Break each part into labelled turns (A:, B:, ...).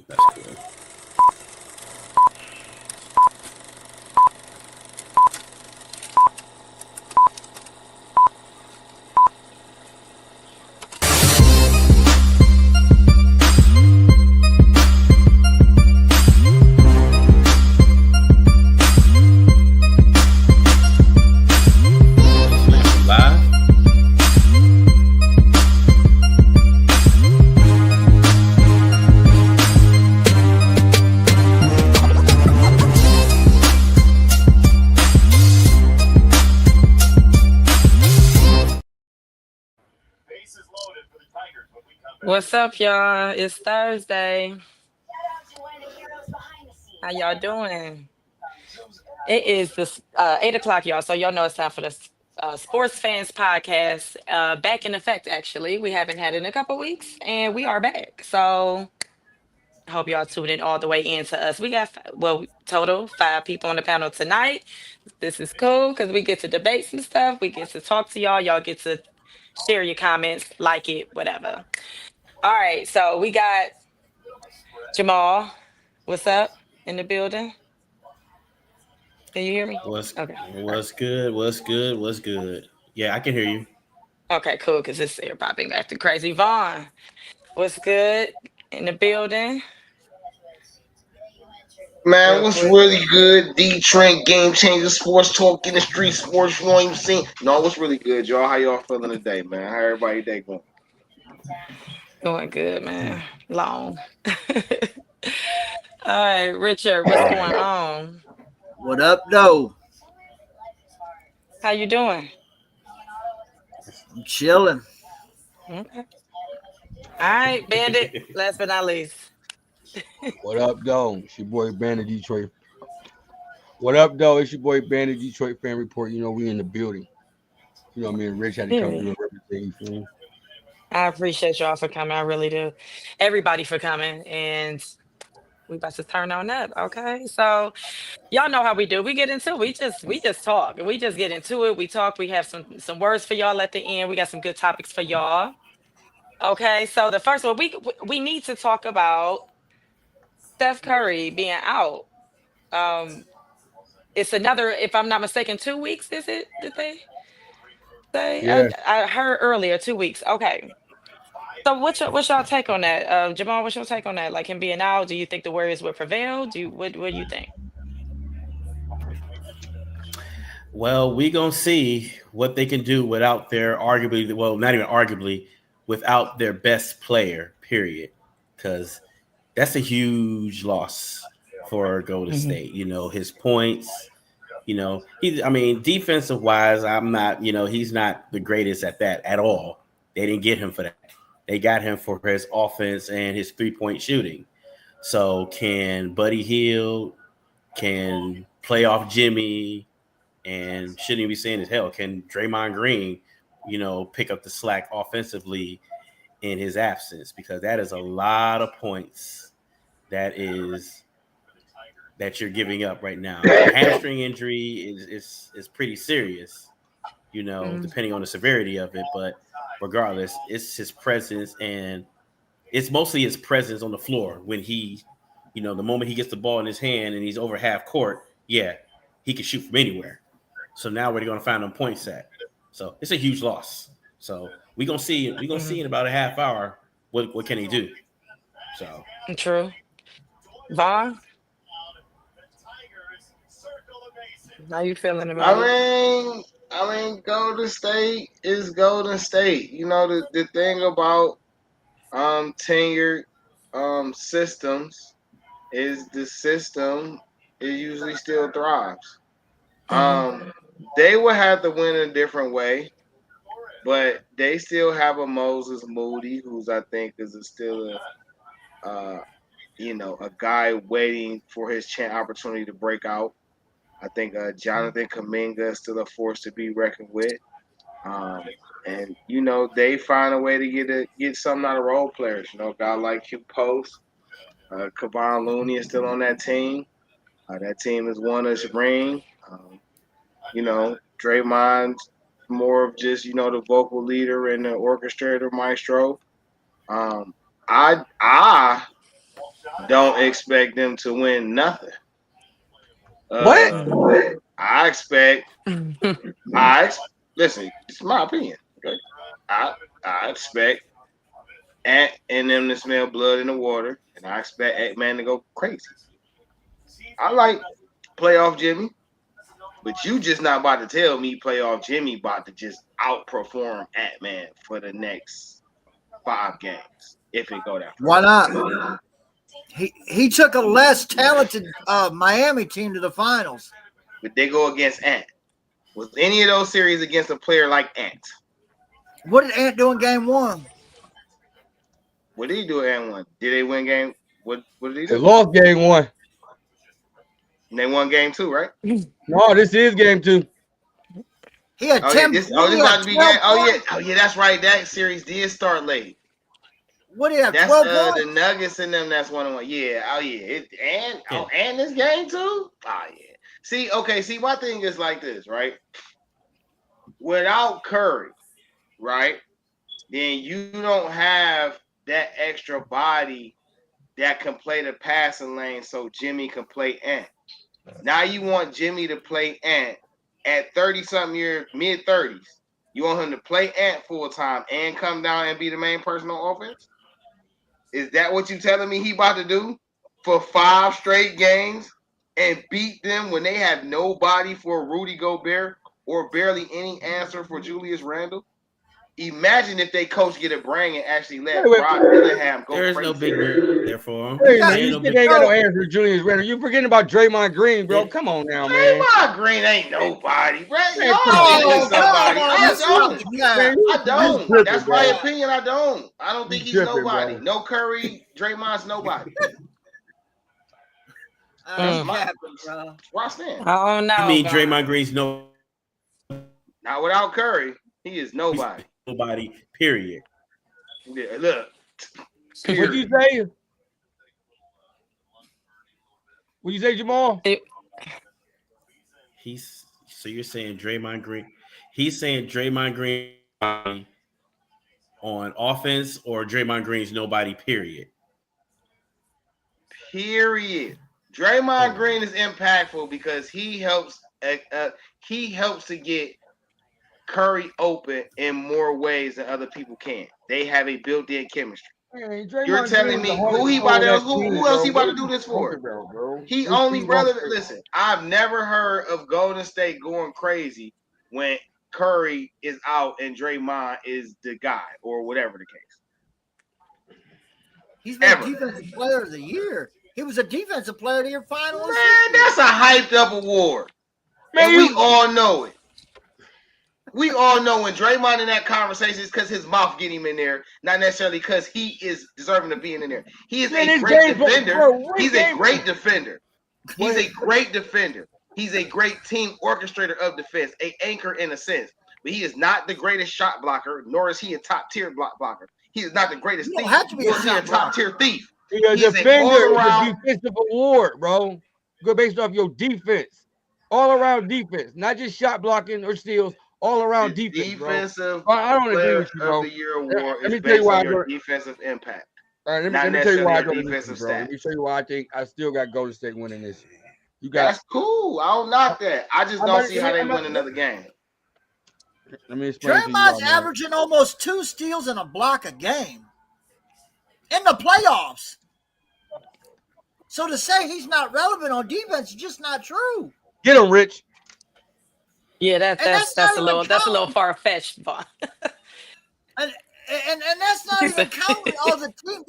A: That's good. Live.
B: What's up, y'all? It's Thursday. How y'all doing? It is this 8 o'clock, y'all. So y'all know it's time for the Sports Fans Podcast. Back in effect, actually. We haven't had it in a couple weeks, and we are back. So I hope y'all tuned in all the way into us. We got total 5 people on the panel tonight. This is cool because we get to debate some stuff. We get to talk to y'all. Y'all get to share your comments, like it, whatever. All right, so we got Jamal. What's up in the building? Can you hear me?
A: What's
B: Okay.
A: what's good? What's good? What's good? Yeah, I can hear you.
B: Okay, cool. Because this air popping acting crazy. Vaughn, what's good in the building?
C: Man,
B: Real
C: what's
B: quick.
C: really good? D Trent, Game Changer, Sports Talk in the street, sports you ain't even seen. No, what's really good, y'all? How y'all feeling today, man? How everybody day going?
B: Going good, man. Long. All right, Richard, what's going on?
D: What up, though?
B: How you doing?
D: I'm chilling.
B: Okay. All right, Bandit. Last but not least.
E: What up, though? It's your boy Bandit Detroit. What up, though? It's your boy Bandit Detroit Fan Report. You know, we in the building. You know, me and Rich had to come through
B: Period.
E: and represent. You feel me?
B: I appreciate y'all for coming. I really do. Everybody for coming. And we about to turn on up. Okay. So y'all know how we do. We get into it. We just talk. We just get into it. We talk. We have some words for y'all at the end. We got some good topics for y'all. Okay. So the first one, we need to talk about Steph Curry being out. Um, it's another, if I'm not mistaken, 2 weeks, is it? Did they say?
E: Yeah.
B: I heard earlier, 2 weeks. Okay. So what's y'all take on that? Jamal, what's your take on that? Like him being out, do you think the Warriors would prevail? What do you think?
A: Well, we gonna see what they can do without their arguably, well, not even arguably, without their best player. Period. Because that's a huge loss for Golden
B: Hmm.
A: State. You know his points. I mean, defensive wise, I'm not. He's not the greatest at that at all. They didn't get him for that. They got him for his offense and his 3-point shooting. So can Buddy Hield, can playoff Jimmy, and shouldn't even be saying as hell, can Draymond Green, pick up the slack offensively in his absence? Because that is a lot of points that you're giving up right now. A hamstring injury is pretty serious,
B: Mm.
A: depending on the severity of it. But regardless, it's his presence, and it's mostly his presence on the floor when the moment he gets the ball in his hand and he's over half court, yeah, he can shoot from anywhere. So now where are they going to find them points at? So it's a huge loss. So we're gonna see
B: Mm.
A: in about a half hour what can he do. So
B: True. Vaughn, how you feeling
C: I
B: about it?
C: mean, Golden State is Golden State. You know the thing about tenured systems is the system it usually still thrives.
B: Hmm.
C: Um, they will have to win a different way, but they still have a Moses Moody, who's I think still a guy waiting for his chance opportunity to break out. I think Jonathan Kaminga is still a force to be reckoned with. Um, and they find a way to get something out of role players. A guy like Q Post, Kevon Looney is still on that team. That team has won us ring. Draymond's more of just the vocal leader and the orchestrator maestro. Um, I don't expect them to win nothing.
E: What?
C: I expect. Listen. It's my opinion. Okay? I expect Ant and them to smell blood in the water, and I expect Ant-Man to go crazy. I like playoff Jimmy, but you just not about to tell me playoff Jimmy about to just outperform Ant-Man for the next 5 games if it go that far.
D: Why not? He took a less talented Miami team to the finals.
C: But they go against Ant. Was any of those series against a player like Ant?
D: What did Ant do in game 1?
C: What did he do at Ant 1? Did they win game? What did he
E: They
C: do?
E: lost game 1.
C: And they won game 2, right?
E: No, this is game 2.
D: He had 10.
C: This about to be game. Oh yeah, that's right. That series did start late.
D: What do you have?
C: That's
D: 12 points?
C: the Nuggets and them. That's 1-1. Yeah. Oh yeah. And this game too. Oh yeah. See, my thing is like this, right? Without Curry, right? Then you don't have that extra body that can play the passing lane, so Jimmy can play Ant. Now you want Jimmy to play Ant at 30-something years, mid-30s. You want him to play Ant full time and come down and be the main person on offense? Is that what you telling me he about to do for 5 straight games and beat them when they have nobody for Rudy Gobert or barely any answer for Julius Randle? Imagine if they coach get a brain and actually let Brock Dillingham go
A: There's
C: crazy.
A: no big bird there for him.
E: Hey,
A: Ain't
E: you
A: no
E: ain't
A: big-
E: got no answer for Julius Randle. You forgetting about Draymond Green, bro. Come on now, man.
C: Draymond Green ain't nobody, bro.
E: Man,
C: Y'all
E: come
C: think
E: on,
C: he's somebody.
D: Yeah.
C: I don't.
E: tripping,
C: That's my
E: bro.
C: opinion. I don't. I don't think
E: You
C: he's
E: tripping,
C: nobody.
E: bro.
C: No Curry, Draymond's nobody. Watch that.
B: Oh no.
A: You mean
B: God.
A: Draymond Green's
C: Not without Curry, he is nobody.
A: nobody, period.
C: Yeah, look.
E: What'd you say? What'd you say, Jamal?
A: So you're saying Draymond Green? He's saying Draymond Green on offense, or Draymond Green's nobody, period.
C: Period. Draymond Green is impactful because he helps to get Curry open in more ways than other people can. They have a built-in chemistry.
E: Hey,
C: You're telling me who else he about to do this for? He only listen. I've never heard of Golden State going crazy when Curry is out and Draymond is the guy or whatever the case.
D: He's been defensive player of the year. He was a defensive player of the year finalist.
C: Man, that's a hyped up award. Man, we all know it. We all know when Draymond in that conversation is because his mouth get him in there, not necessarily because he is deserving of being in there. He is a great defender. He's a great defender. He's a great defender. He's a great team orchestrator of defense, an anchor in a sense. But he is not the greatest shot blocker, nor is he a top tier blocker. He is not the greatest thief. Nor is he a top tier thief.
E: He's a defender with a defensive award, bro. Go based off your defense. All around defense, not just shot blocking or steals. All around defense,
C: defensive
E: bro. I don't agree with you, bro.
C: Of the year award
E: Let me
C: is
E: tell you
C: based
E: why
C: on your defensive impact.
E: All right, let me tell you why I don't agree with you, bro. Let me show you why I think I still got Golden State winning this.
C: That's cool. I don't knock that. I just don't see how they win another game.
E: Let me explain.
D: Draymond's averaging almost 2 steals and a block a game in the playoffs. So to say he's not relevant on defense is just not true.
E: Get him, Rich.
B: Yeah, that's a little far fetched, but
D: and that's not even counting all the team.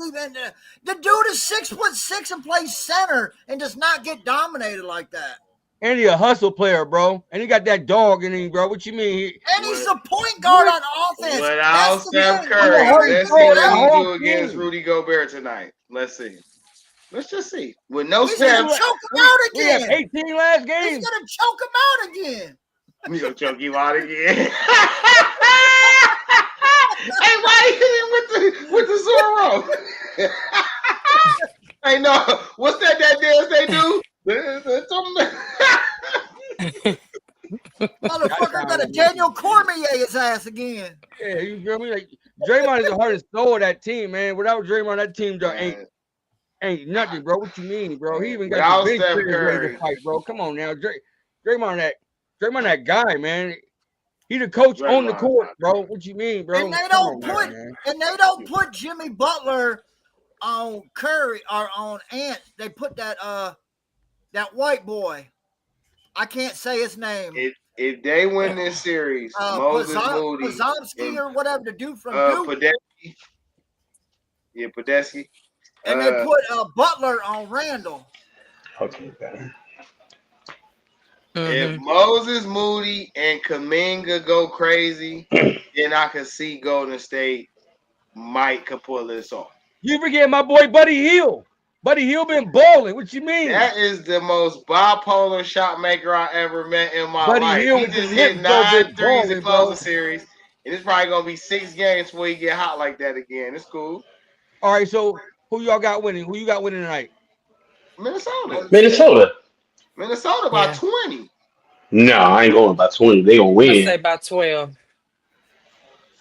D: The dude is 6'6" and plays center and does not get dominated like that.
E: And he a hustle player, bro. And he got that dog in him, bro. What you mean?
D: And he's the point guard on offense.
C: Without Steph Curry, let's see what he do against Rudy Gobert tonight. Let's see. Let's just see. With no Steph,
D: he's gonna choke him out again.
E: We have 18 last games.
D: He's gonna choke him out again.
C: We gonna choke him out again. Hey, why are you with the Zorro? Hey, no. What's that dance they do?
D: Motherfucker got a Daniel Cormier his ass again.
E: Yeah, you feel me? Like Draymond is the heart and soul of that team, man. Without Draymond, that team just ain't. ain't nothing, bro. What you mean, bro? He even got
C: Without
E: the bench
C: Steph
E: players ready
C: Curry.
E: to fight, bro. Come on now, Draymond that guy, man. He the coach on the court, bro. What you mean, bro?
D: And they
E: Come
D: don't
E: on,
D: put
E: man.
D: and they don't put Jimmy Butler on Curry or on Ant. They put that white boy. I can't say his name.
C: If they win this series, Moses Moody,
D: Pozomsky or whatever, the dude from Duke.
C: Podesky. Yeah, Podesky.
D: And they put Butler on Randall.
A: Okay, better.
C: If Moses Moody and Kuminga go crazy, then I can see Golden State could pull this off.
E: You forget my boy Buddy Hield. Buddy Hield been balling. What you mean?
C: That is the most bipolar shot maker I ever met in my life.
E: Hield
C: He
E: with
C: just
E: the
C: hit
E: hips,
C: 9
E: bro,
C: threes to close the series. And it's probably going to be 6 games before he get hot like that again. It's cool.
E: All right, so who y'all got winning? Who you got winning tonight?
C: Minnesota by 20.
A: No, I ain't going by 20. They gonna win.
B: I say by 12.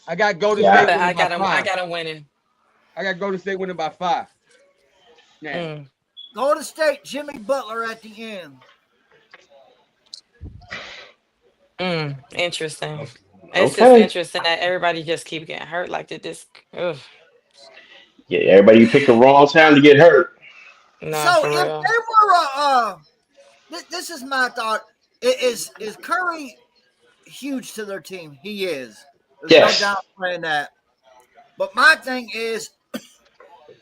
E: I got Golden
A: Yeah.
E: State.
B: I got him winning.
E: I got Golden State winning by 5. Now,
D: Golden State, Jimmy Butler at the end.
B: Interesting. It's just interesting that everybody just keep getting hurt like this. Ugh.
A: Yeah, everybody picked the wrong time to get hurt.
B: No,
D: So
B: for
D: if
B: real.
D: they were this is my thought. Is Curry huge to their team? He is. There's
A: Yes.
D: no doubt playing that. But my thing is,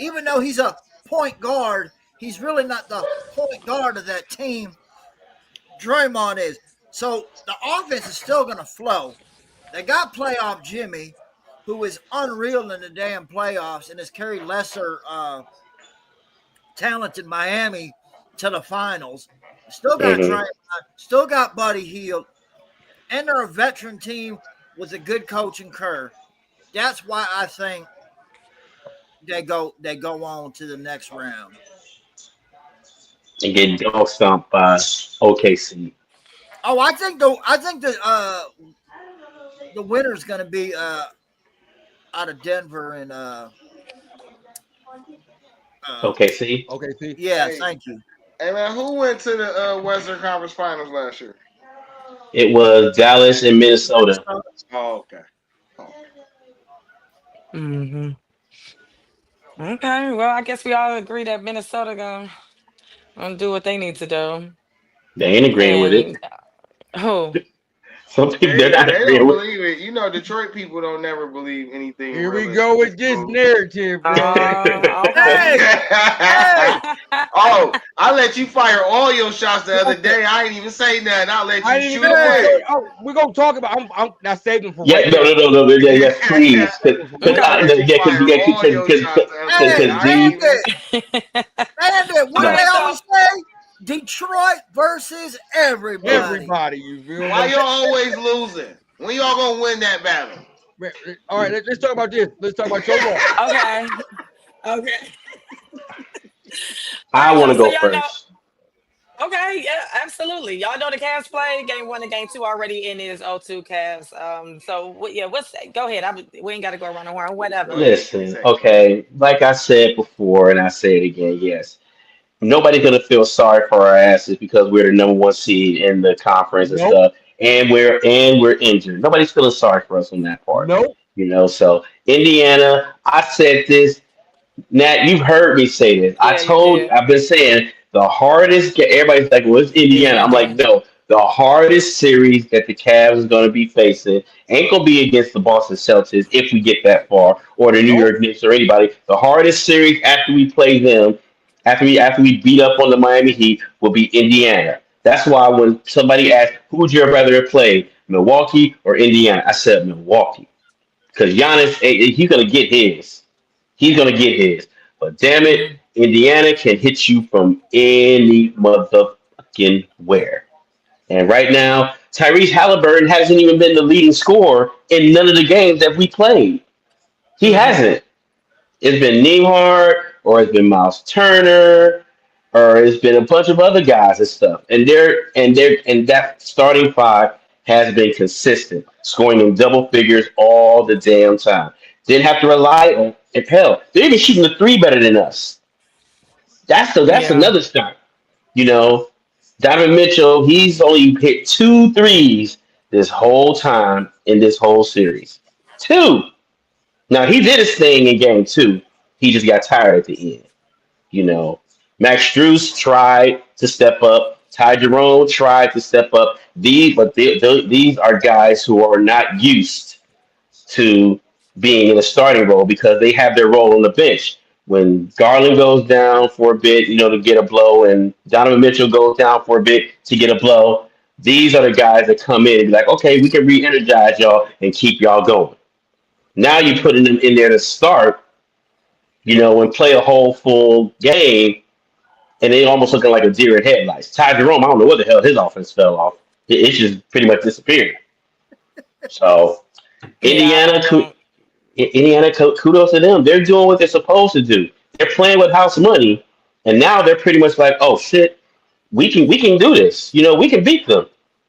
D: even though he's a point guard, he's really not the point guard of that team. Draymond is. So the offense is still going to flow. They got playoff Jimmy, who is unreal in the damn playoffs and has carried lesser talented Miami to the finals. Still got Draymond, still got Buddy Hield, and they're a veteran team with a good coach in Kerr. That's why I think they go on to the next round
A: And get dog stomped by OKC.
D: Oh, I think the winner's going to be out of Denver and
A: OKC.
E: OKC.
D: Yeah,
C: Hey.
D: thank you.
C: Hey, man, who went to the Western Conference Finals last year?
A: It was Dallas and Minnesota.
C: Oh, okay.
B: Okay, well, I guess we all agree that Minnesota gonna do what they need to do.
A: They ain't agreeing with it.
B: Who?
A: Some people
C: They
A: they're not
C: don't
A: agreeing with it.
C: believe it. You know, Detroit people don't never believe anything.
E: Here we
C: realistic.
E: go with this narrative, bro.
B: Okay.
C: Oh, I let you fire all your shots the other day. I ain't even say nothing. I let
E: I
C: you
E: didn't
C: shoot
E: even
C: away.
E: Oh, we're gonna talk about. I'm not saving them for
A: Yeah,
E: right
A: no, yes, please. Because
D: Bandit, what do they always say? Detroit versus everybody.
E: everybody. You feel?
C: Why
E: me?
C: y'all always losing? When y'all gonna win that battle?
E: All right, let's talk about this. Let's talk about your ball.
B: Okay.
A: I want to
B: So
A: go
B: y'all
A: first.
B: Okay, yeah, absolutely. Y'all know the Cavs play game 1 and game 2 already in his 0-2 Cavs. So what's that? Go ahead. We ain't got to go around the horn. Whatever.
A: Listen, okay, like I said before, and I say it again, yes. Nobody's gonna feel sorry for our asses because we're the number 1 seed in the conference and stuff, and we're injured. Nobody's feeling sorry for us on that part.
E: Nope.
A: You know, so Indiana, I said this. Nat, you've heard me say this.
B: Yeah,
A: I've been saying the hardest. Everybody's like, "Well, it's Indiana." I'm like, no. The hardest series that the Cavs is going to be facing ain't going to be against the Boston Celtics if we get that far, or the New York Knicks or anybody. The hardest series after we play them, after we beat up on the Miami Heat, will be Indiana. That's why when somebody asks, "Who would you rather play, Milwaukee or Indiana?" I said Milwaukee, because Giannis, he's going to get his. He's going to get his. But damn it, Indiana can hit you from any motherfucking where. And right now, Tyrese Halliburton hasn't even been the leading scorer in none of the games that we played. He hasn't. It's been Nembhard, or it's been Miles Turner, or it's been a bunch of other guys and stuff. And that starting 5 has been consistent, scoring in double figures all the damn time. Didn't have to rely on hell. They're even shooting the 3 better than us.
F: That's
B: Yeah.
F: another start. You know, Donovan Mitchell, he's only hit 2 threes this whole time in this whole series. Two. Now he did his thing in game 2. He just got tired at the end. You know, Max Strus tried to step up. Ty Jerome tried to step up. These are guys who are not used to being in a starting role because they have their role on the bench. When Garland goes down for a bit, to get a blow, and Donovan Mitchell goes down for a bit to get a blow, these are the guys that come in and be like, okay, we can re-energize y'all and keep y'all going. Now you're putting them in there to start, and play a whole full game, and they almost looking like a deer in headlights. Ty Jerome, I don't know what the hell his offense fell off. It just pretty much disappeared. So
B: Yeah.
F: Indiana, kudos to them. They're doing what they're supposed to do. They're playing with house money, and now they're pretty much like, oh shit, we can do this. We can beat them.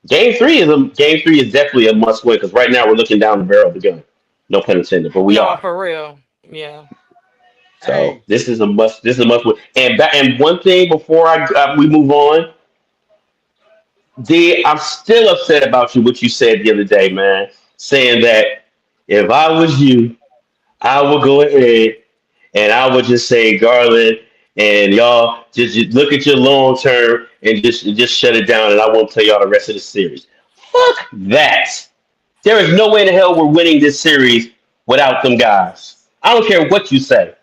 F: Game 3 is definitely a must win because right now we're looking down the barrel of the gun. No pun intended, but we
B: No,
F: are.
B: for real. Yeah.
F: So
E: Hey.
F: this is a must. This is a must win. And one thing before we move on, I'm still upset about what you said the other day, man. Saying that if I was you, I would go ahead and I would just say Garland and y'all just look at your long term and just shut it down, and I won't play y'all the rest of the series. Fuck that. There is no way in the hell we're winning this series without them guys. I don't care what you say.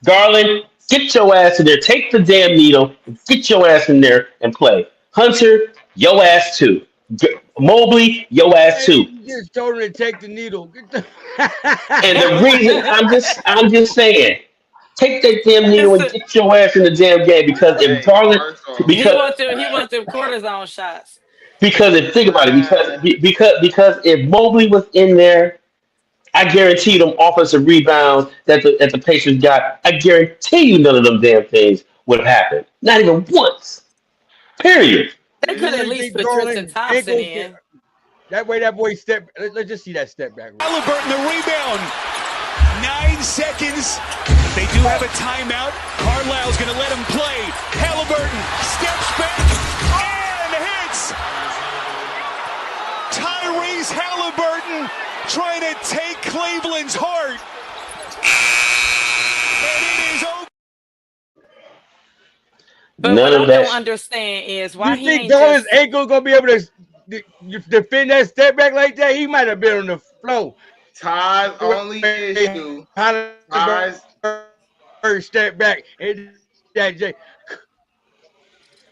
F: Garland, get your ass in there. Take the damn needle. Get your ass in there and play. Hunter, your ass too. Mobley, your ass too.
E: You just told him to take the needle.
F: And the reason I'm just saying, take that damn needle and get your ass in the damn game because if Garland,
B: He wants them cortisone shots.
F: because if think about it, because if Mobley was in there, I guarantee them offensive rebounds that the Pacers got. I guarantee you none of them damn things would have happened. Not even once. Period.
B: They could at least put Tristan Thompson in.
E: That way, that boy step. Let's just see that step back.
G: Halliburton, the rebound. 9 seconds. They do have a timeout. Carlisle's going to let him play. Halliburton steps back and hits. Tyrese Halliburton trying to take Cleveland's heart. And it is over.
B: But
F: None
B: what
F: of
B: I
F: that.
B: don't understand is why
E: You
B: he
E: think
B: ain't
E: Garland's
B: just.
E: ankle gonna be able to defend that step back like that? He might have been on the floor.
C: Ty's only issue. Ty's
E: First step back and that J.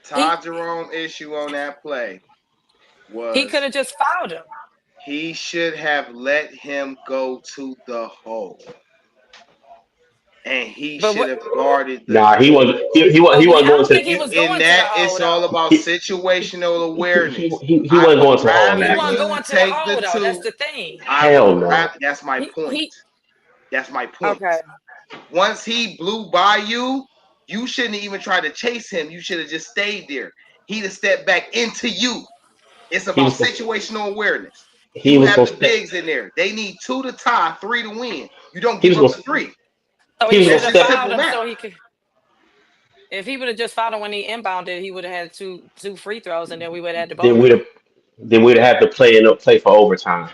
C: Ty Jerome issue on that play was
B: He could have just fouled him.
C: he should have let him go to the hole. And he
B: But
C: should have guarded the
F: Nah, he wasn't. He wasn't
B: I
F: going
B: don't
F: to.
B: think he was going
C: in
B: to
C: that
B: the
C: it's
B: hole,
C: all
B: though.
C: about situational awareness.
F: He wasn't going to the hole.
B: He
C: rather
B: wasn't
C: you
B: going to the
C: take
B: hole,
C: the
B: though. That's
C: two.
B: the thing.
F: Hell no.
C: That's my point. That's my point.
B: Okay.
C: Once he blew by you, you shouldn't even try to chase him. You should have just stayed there. He'd have stepped back into you. It's about situational awareness.
F: He
C: You
F: was
C: have
F: supposed
C: the
F: to.
C: bigs in there. They need 2 to tie, 3 to win. You don't
F: He
C: give
F: was
C: up the 3.
B: So
F: He
B: he
F: was
B: should
F: gonna
B: have
F: step-
B: fouled him
C: Simple math.
B: so he could. If he would have just fouled him when he inbounded, he would have had two free throws, and then we would have had the ball.
F: Then we'd have to play for overtime.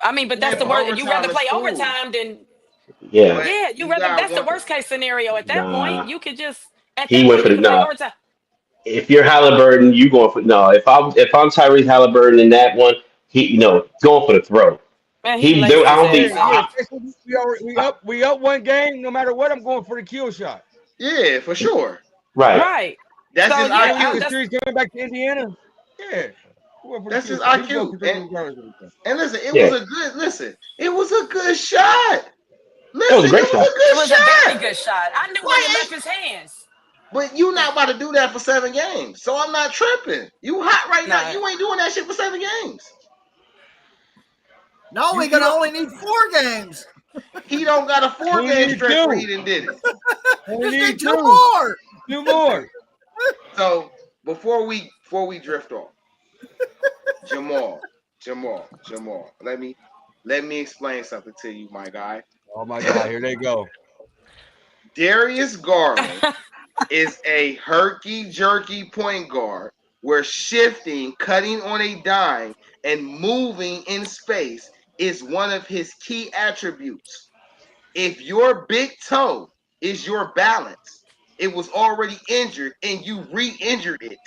B: I mean, but that's
C: Yeah,
B: the worst. You rather
C: overtime
B: play
C: is cool.
B: overtime than
F: Yeah.
B: yeah.
C: You
B: Rather
C: got
B: that's the
C: one-
B: worst case scenario. At that
F: Nah.
B: point, you could just at
F: He
B: that
F: went
B: point
F: for
B: you
F: the
B: can play
F: nah.
B: overtime.
F: If you're Halliburton, you going for no. If I'm Tyrese Halliburton in that one, he going for the throw.
B: Man,
F: He-
B: he laced
F: I don't
B: his
F: think-
B: ass out.
E: we up one game. No matter what, I'm going for the kill shot.
C: Yeah, for sure.
F: Right.
B: Right.
C: That's
B: So,
C: his
B: yeah,
C: IQ.
E: The series coming back to Indiana. Yeah.
C: That's his
E: shot.
C: IQ.
E: He's going for the
C: And listen, it
F: Yeah.
C: was a good shot. Listen,
F: It was a great shot.
B: It was a very good shot. I knew when it left his hands.
C: But you not about to do that for 7 games. So I'm not tripping. You hot right now.
B: Nah.
C: You ain't doing that shit for 7 games.
D: No, we're gonna only need 4 games.
C: He don't got a 4-game
E: need
C: stretch
E: 2.
C: where he done did it.
E: We
D: Just
E: need
D: need 2 more.
E: 2 more.
C: So before we drift off, Jamal, let me explain something to you, my guy.
E: Oh my God, here they go.
C: Darius Garland is a herky-jerky point guard where shifting, cutting on a dime, and moving in space is one of his key attributes. If your big toe is your balance, it was already injured and you re-injured it,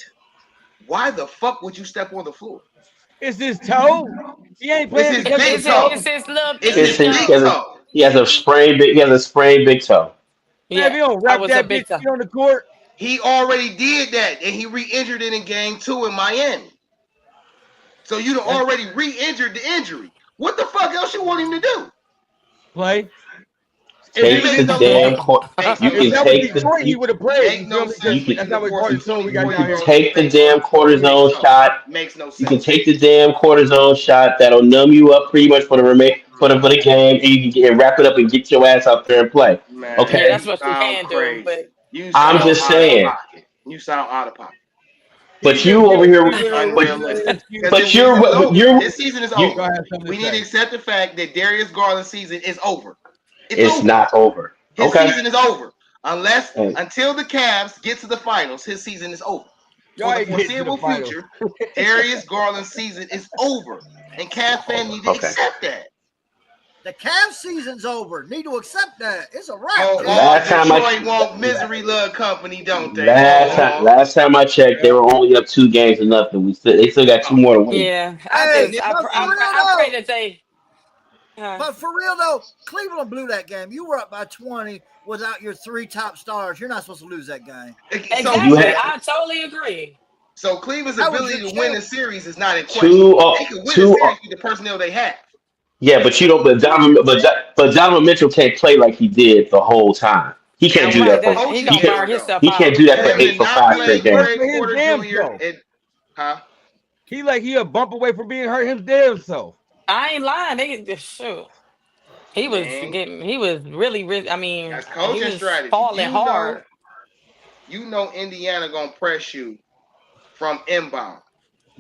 C: why the fuck would you step on the floor?
E: It's his toe. He ain't playing
C: It's his
E: because
C: big
E: of
C: toe.
B: It's his little
C: It's
B: pinky
C: his
F: It's
C: big
B: toe.
C: toe.
F: he has a sprained big toe.
E: Man, if you
B: Yeah,
E: don't
B: that
E: wrap
B: was a
E: that
B: big
E: bitch
B: toe.
E: feet on the court,
C: He already did that, and he re-injured it in game 2 in Miami. So you'd have already re-injured the injury. What the fuck else you want him to do?
E: play.
F: Take the damn court. You
E: If
F: can
E: that was
F: take the
E: Detroit, he would have played.
C: Make
E: You
C: no
E: feel me?
C: sense.
F: You
E: That's
F: can-
E: not what cortisone we got
F: you
E: down
F: can
E: here.
F: take the damn cortisone shot.
C: Makes no sense.
F: You can take the damn cortisone shot that'll numb you up pretty much for the game, and you can wrap it up and get your ass out there and play.
C: Man,
F: Okay.
B: Yeah, that's
C: you
B: what you
C: sound
B: can
C: crazy.
B: do. But
C: You
F: I'm
C: sound
F: just
C: out
F: saying.
C: of pocket. You sound out of pocket.
F: But you over here,
C: Unrealistic.
F: but
C: His
F: you're
C: season is over.
F: you're
C: His season is
F: you.
C: over. We need to accept the fact that Darius Garland's season is over.
F: It's
C: over.
F: not over.
C: His
F: Okay.
C: season is over.
F: Hey.
C: Until the Cavs get to the finals, his season is over.
E: Y'all
C: For the
E: ain't getting to the
C: foreseeable
E: finals.
C: future, Darius Garland's season is over. And Cavs fans need to
F: Okay.
C: accept that.
D: The Cavs season's over. Need to accept that. It's a wrap.
C: Oh,
F: Last time
C: Detroit want misery love company, don't they?
F: Last time I checked, they were only up 2 games to nothing. They still got 2 more to win.
B: yeah,
D: Hey,
B: I
D: but for real
B: pray
D: though,
B: that they.
D: but for real though, Cleveland blew that game. You were up by 20 without your 3 top stars. You're not supposed to lose that game.
B: Exactly, I totally agree.
C: So Cleveland's
D: That was
C: ability
D: your
C: to win the
D: chance.
C: series is not in question. They can win the series with the personnel they have.
F: Yeah, but you don't. But Donovan Mitchell can't play like he did the whole time. He can't do that.
B: He gonna burn himself
F: He can't do that for
C: Him
F: 8
C: and
F: for
C: not
F: 5
C: playing
F: straight games.
C: Craig Porter Jr. Huh?
E: He a bump away from being hurt his damn self.
B: I ain't lying. Shoot. He was really. I mean,
C: That's coaching
B: he was
C: strategy.
B: falling hard.
C: You know Indiana gonna press you from inbound.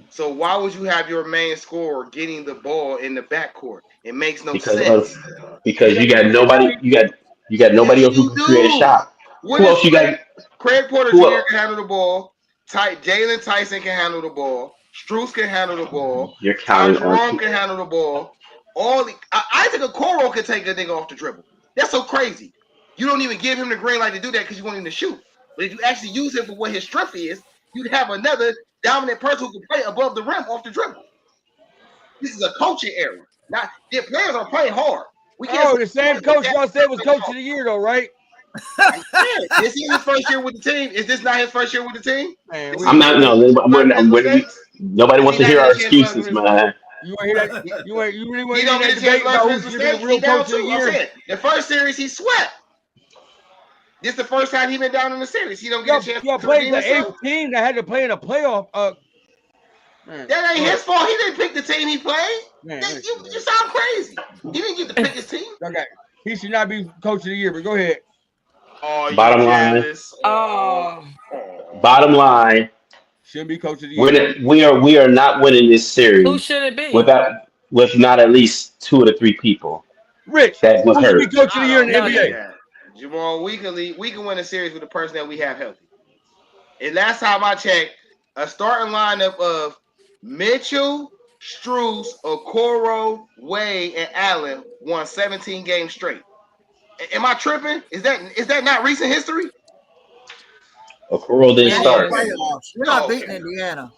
C: So why would you have your main scorer getting the ball in the backcourt? It makes no sense.
F: Because you got nobody. You got nobody else who can create a shot. Who else you got?
C: Craig Porter Jr. can handle the ball. Jalen Tyson can handle the ball. Strus can handle the ball.
F: You're counting
C: Jerome can handle the ball. Isaac Okoro can take a nigga off the dribble. That's so crazy. You don't even give him the green light to do that because you want him to shoot. But if you actually use him for what his strength is, you'd have another dominant person who can play above the rim off the dribble. This is a coaching error. Now, the players are playing hard.
E: The same coach y'all said was coach of the year, though, right?
C: This is his first year with the team. Is this not his first year with the team?
E: Man,
F: I'm not. No, nobody wants to hear our excuses, man.
E: You want to hear that? You really want
C: He
E: to
C: don't
E: hear
C: get
E: that
C: a
E: debate
C: chance to
E: about
C: learn
E: who's
C: his
E: going to be
C: mistakes.
E: the real
C: He down
E: coach of the
C: too. I'm
E: year?
C: saying, the first series he swept. This is the first time he been down in the series. He don't get a chance
E: Y'all
C: to
E: played
C: redeem
E: the
C: himself.
E: 8th team that had to play in a playoff.
C: That ain't his fault. He didn't pick the team he played.
E: Man,
C: You sound crazy. He didn't get to pick his team.
E: Okay, he should not be coach of the year. But go ahead.
C: Oh,
F: Bottom line. Bottom line.
E: Shouldn't be coach of the year.
F: We are not winning this series.
B: Who should it be?
F: With not at least 2 of the 3 people.
E: Rich,
F: that was
E: who should
F: hurt.
E: be coach of the year in the NBA?
C: Jamal, we can win a series with the person that we have healthy. And last time I checked, a starting lineup of Mitchell, Strus, Okoro, Wade, and Allen won 17 games straight. Am I tripping? Is that not recent history?
F: Okoro didn't start.
D: You're not beating Indiana.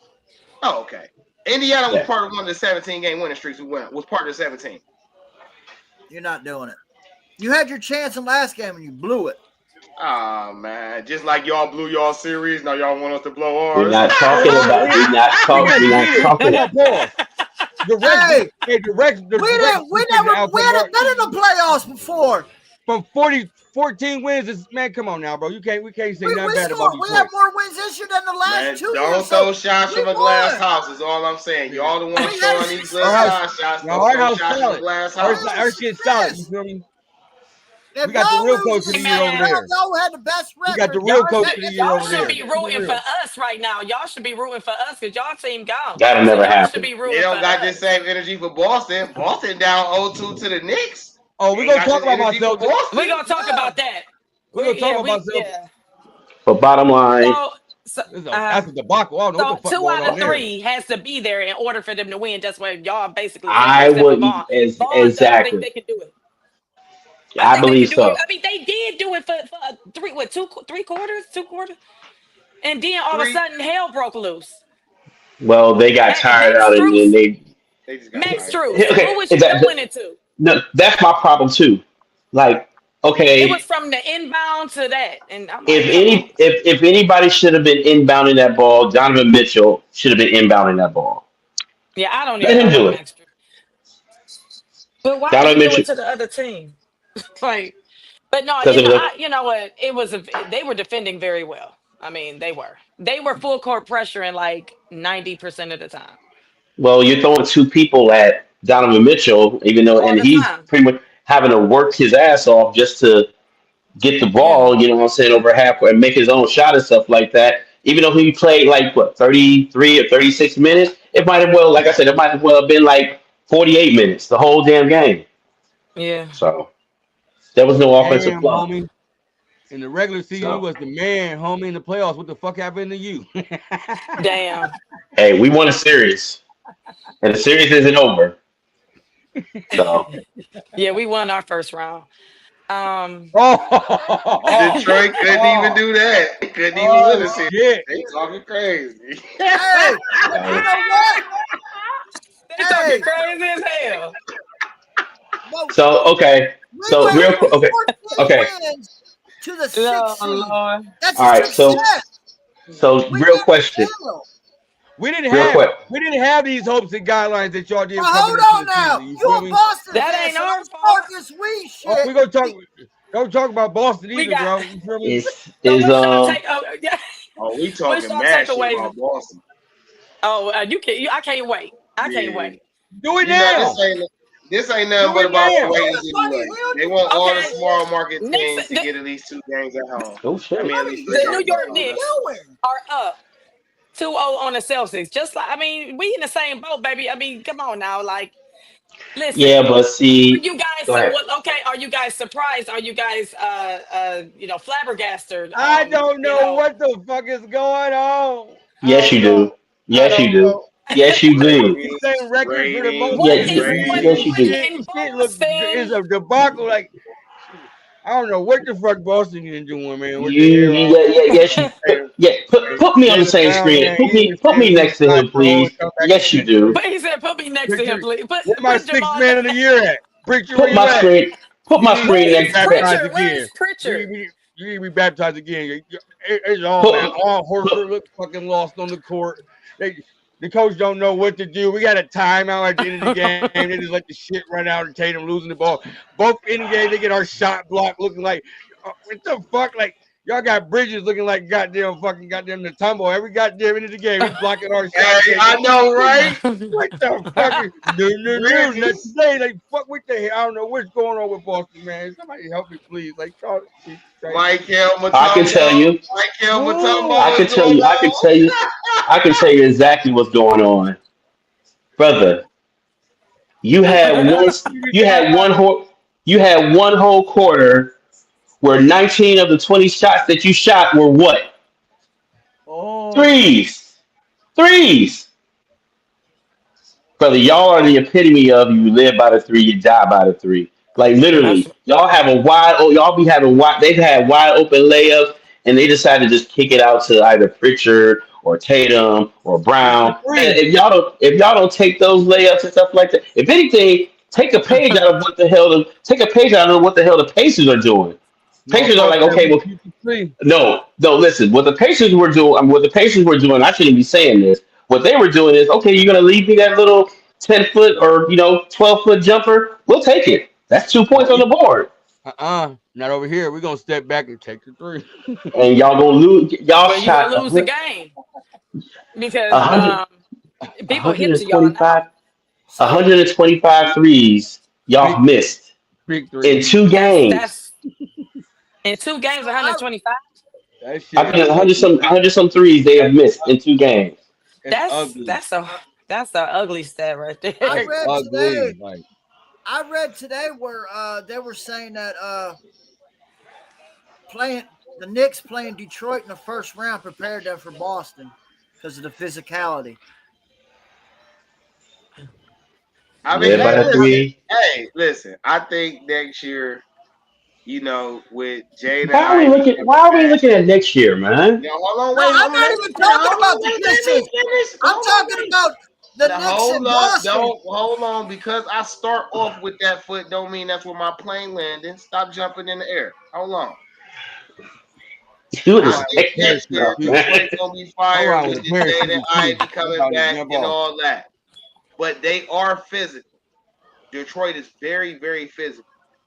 C: Oh, okay. Indiana was part of one of the 17-game winning streaks we went. Was part of the 17.
D: You're not doing it. You had your chance in last game and you blew it.
C: Oh man, just like y'all blew y'all series, now y'all want us to blow ours.
F: We're not talking about. We're not talking.
E: We had
D: been in the playoffs before.
E: From 14 wins, man, come on now, bro. We can't say nothing bad about
D: We have more wins this year than the last 2 years.
C: Don't throw shots from a glass house is all I'm saying. Y'all the ones throwing these glass shots.
E: Our house solid.
C: Glass
E: Our shit's solid. You feel me? We got the real coach of the year over there.
D: Y'all had the best record.
E: We got the real coach of the year over there.
B: Y'all should be rooting for us right now. Y'all should be rooting for us because y'all team gone.
F: That'll never happen.
C: They don't got this same energy for Boston. Boston down 0-2 to the Knicks.
E: Oh, we're going to talk about myself.
B: We're going to talk about that.
E: We're going to talk about myself.
F: But bottom line,
E: That's a debacle. I don't know
B: So
E: what the fuck
B: 2
E: going
B: out
E: on
B: of
E: there.
B: 3 has to be there in order for them to win. That's what y'all basically saying,
F: I
B: except for
F: wouldn't
B: Vaughn. Vaughn does think
F: exactly.
B: they can do it.
F: I
B: think they
F: believe
B: can do it.
F: so.
B: I mean, they did do it for 3 quarters, 2 quarters, and then all of a
C: Three.
B: sudden hell broke loose.
F: Well, they got tired
B: Max
F: out and then
B: Struess,
C: They just got
B: Max
C: tired.
B: Struess, who
F: okay.
B: was you throwing it to?
F: No, that's my problem too. Like,
B: It was
F: okay,
B: from the inbound to that, and I'm
F: if
B: like, come on.
F: if anybody should have been inbounding that ball, Donovan Mitchell should have been inbounding that ball.
B: Yeah, I don't
F: Let
B: even
F: him
B: know
F: do
B: what
F: it.
B: Max Struess. But why did
F: Donovan
B: he do
F: Mitchell,
B: it to the other team? Like, but no,
F: because it was a,
B: you know what? It was they were defending very well. I mean, they were full court pressure in like 90% of the time,
F: well, you're throwing two people at Donovan Mitchell, even though,
B: all
F: and
B: the
F: he's
B: time.
F: pretty much having to work his ass off just to get the
B: Yeah,
F: ball, you know what I'm saying, over halfway and make his own shot and stuff like that. Even though he played like what 33 or 36 minutes, it might have well, like I said, it might have well have been like 48 minutes, the whole damn game.
B: yeah.
F: So there was no offensive
E: Damn,
F: flow.
E: homie. In the regular season, you
F: So
E: was the man, homie. In the playoffs, what the fuck happened to you?
B: Damn.
F: hey, we won a series, and the series isn't over. So
B: Yeah, we won our first round. Um,
C: Detroit couldn't even do that. They couldn't even win the series.
E: shit.
C: They talking crazy.
D: Hey, but you know what?
B: they talking
D: Hey,
B: crazy as hell.
D: well,
F: so okay.
D: we
F: So
D: went
F: real
D: from
F: okay.
D: 14
F: Okay.
D: wins to the
B: Oh
D: 6th seed.
B: Lord.
D: That's
F: All
D: a
F: right.
D: success.
F: So
D: We
F: real
D: did
F: question.
D: well.
E: We didn't
F: Real quick.
E: have these hopes and guidelines that y'all did
D: Well,
E: coming
D: hold
E: into
D: on
E: the
D: now.
E: season. You
D: You
E: feel
D: a
E: me?
D: Boston
B: That
D: fan,
B: ain't
D: so
B: our
D: don't
B: fault.
D: start this we
E: Oh,
D: shit.
E: we gonna talk. Don't talk about Boston
B: We
E: either,
B: got.
E: bro. You feel me?
B: So
F: Is
B: what's y'all take? Oh, yeah.
C: Oh, we
B: What's
C: talking
B: y'all
C: mad shit
B: takeaways?
C: about Boston.
B: Oh, you can. I can't wait. I can't
C: Yeah.
B: wait.
E: Do it
C: You know,
E: now.
C: this ain't nothing
E: Do
C: but
E: it
C: about
E: now.
C: ratings
D: Buddy
C: anyway.
D: Hield,
C: They want all the
B: Okay.
C: small market
B: Next,
C: teams to get at least 2 games at home.
F: oh
C: I
F: shit.
C: mean, at
D: Buddy
C: least 3
B: the
D: Hield,
B: New
C: games
B: York
C: at
D: what are
C: home.
D: you
B: Knicks
D: doing?
B: are up 2-0 on the Celtics. Just like we in the same boat, baby. I mean, come on now. Like, listen.
F: Yeah, but
B: Are
F: see,
B: you guys
F: go ahead.
B: okay? Are you guys surprised? Are you guys flabbergasted?
E: I don't know what the fuck is going on. I
F: Yes, you
E: don't know.
F: do.
E: I
F: Yes, you
E: don't
F: do.
E: know.
F: Yes, you do.
E: The same record for the most
B: What
C: Ratings,
B: is
E: complete
B: what
F: Yes,
E: season.
F: you
B: what
F: do.
E: Shit,
B: in
E: shit looks is
B: Boston?
E: a debacle. Like I don't know what the fuck Boston is doing, man. What the
F: You,
E: hell?
F: yes, you. Put me on the
E: Jalen
F: same
E: Brown,
F: screen.
E: man, he even
F: Put
E: said
F: me
E: we
F: next to
E: tried
F: him,
E: to hold
F: please.
E: and come back and
F: Yes, you
E: get
F: do.
B: But he said, "Put me next to him,
E: Pritchard.
B: please."
E: Where my
B: Put
E: sixth
B: Jamal
E: man of the
B: down.
E: year at? Pritchard, where
F: Put
E: you
F: my
E: at?
F: screen. Put
E: You
F: my
E: need to
F: screen
E: be
B: Where's
F: next.
E: baptized
B: Pritchard? Where's
E: again.
B: Pritchard?
E: You need to be baptized again. It's all man.
F: Put
E: All
F: put.
E: Horford look fucking lost on the court. The coach don't know what to do. We got a timeout at the end of the game. They just let the shit run out and Tatum losing the ball. Both in the game, they get our shot block looking like what the fuck? Like y'all got Bridges looking like goddamn the tumble. Every goddamn end of the game, he's blocking our shot.
C: Hey, I know, right?
E: What the fuck is no, not
C: Bridges.
E: today. Like fuck what the hell? I don't know what's going on with Boston, man. Somebody help me, please. Like God, Jesus Christ.
C: Michael
F: I can tell
C: Mutombo.
F: you.
C: Michael
F: I
C: Mutombo
F: can
C: is
F: tell
C: going
F: you. I can
C: on.
F: tell you. I can tell you exactly what's going on, brother. You had one. You had one whole. You had one whole quarter where 19 of the 20 shots that you shot were what?
E: Oh,
F: Threes. Threes. Brother, y'all are the epitome of you live by the three, you die by the three. Like
B: That's
F: literally, y'all have a wide. Oh, y'all be having wide. They've had wide open layups, and they decided to just kick it out to either Pritchard or Tatum or
E: it's
F: Brown.
E: the
F: And
E: three.
F: if y'all don't take those layups and stuff like that, if anything, take a page out of what the hell. Take a page out of what the hell the Pacers are doing.
E: No,
F: Pacers are
E: coach
F: like,
E: said
F: okay,
E: we
F: well,
E: keep the three.
F: no, no. Listen, what the Pacers were doing, what the Pacers were doing. I shouldn't be saying this. What they were doing is, okay, you're gonna leave me that little 10 foot or 12 foot jumper. We'll take it. That's 2 points
E: No,
F: on the board,
E: not over here. We're gonna step back and take the three.
F: and y'all gonna lose. Y'all
B: but you're
F: shot
B: gonna lose the game
F: a
B: because
F: hundred,
B: people hip to y'all now.
F: 125, 125 threes. Y'all
E: Big
F: missed
E: big three.
F: in two
B: That's
F: games.
B: that's in 2 games,
D: So I
B: 125.
E: That shit
F: I
E: is
F: mean,
E: ugly.
F: 100 some threes they have missed in 2 games.
E: It's
B: That's
E: ugly.
B: that's a that's a ugly stat right
D: I
B: there.
E: It's
D: read
E: ugly.
D: today.
E: Like
D: I read today where they were saying that playing the Knicks playing Detroit in the first round prepared them for Boston because of the physicality.
C: I mean,
F: Led by the three.
C: listen. I think next year, with Jaden
F: Why are we
C: Ivey
F: looking?
C: coming
F: Why are we
C: back.
F: looking at next year, man?
C: Hold on,
D: No,
C: wait.
D: I'm not
C: Let me
D: even
C: finish.
D: talking
C: Hold
D: about
C: on,
D: the
C: wait. Let me
D: Pistons.
C: finish.
D: I'm
C: Hold on,
D: talking
C: wait.
D: about the Knicks
C: Hold
D: and
C: up.
D: Boston.
C: Don't hold on because I start off with that foot. Don't mean that's where my plane landing. Stop jumping in the air. Hold on.
F: Dude,
C: I
F: this
C: think next
F: extra
C: year
F: stuff, man.
C: Detroit gonna be
E: Hold
C: fired
E: on
C: with
E: with
C: the
E: the parents.
C: Jaden Ivey
E: That's
C: coming
E: how they
C: back
E: jump
C: and
E: off.
C: all that. But they are physical. Detroit is very, very physical.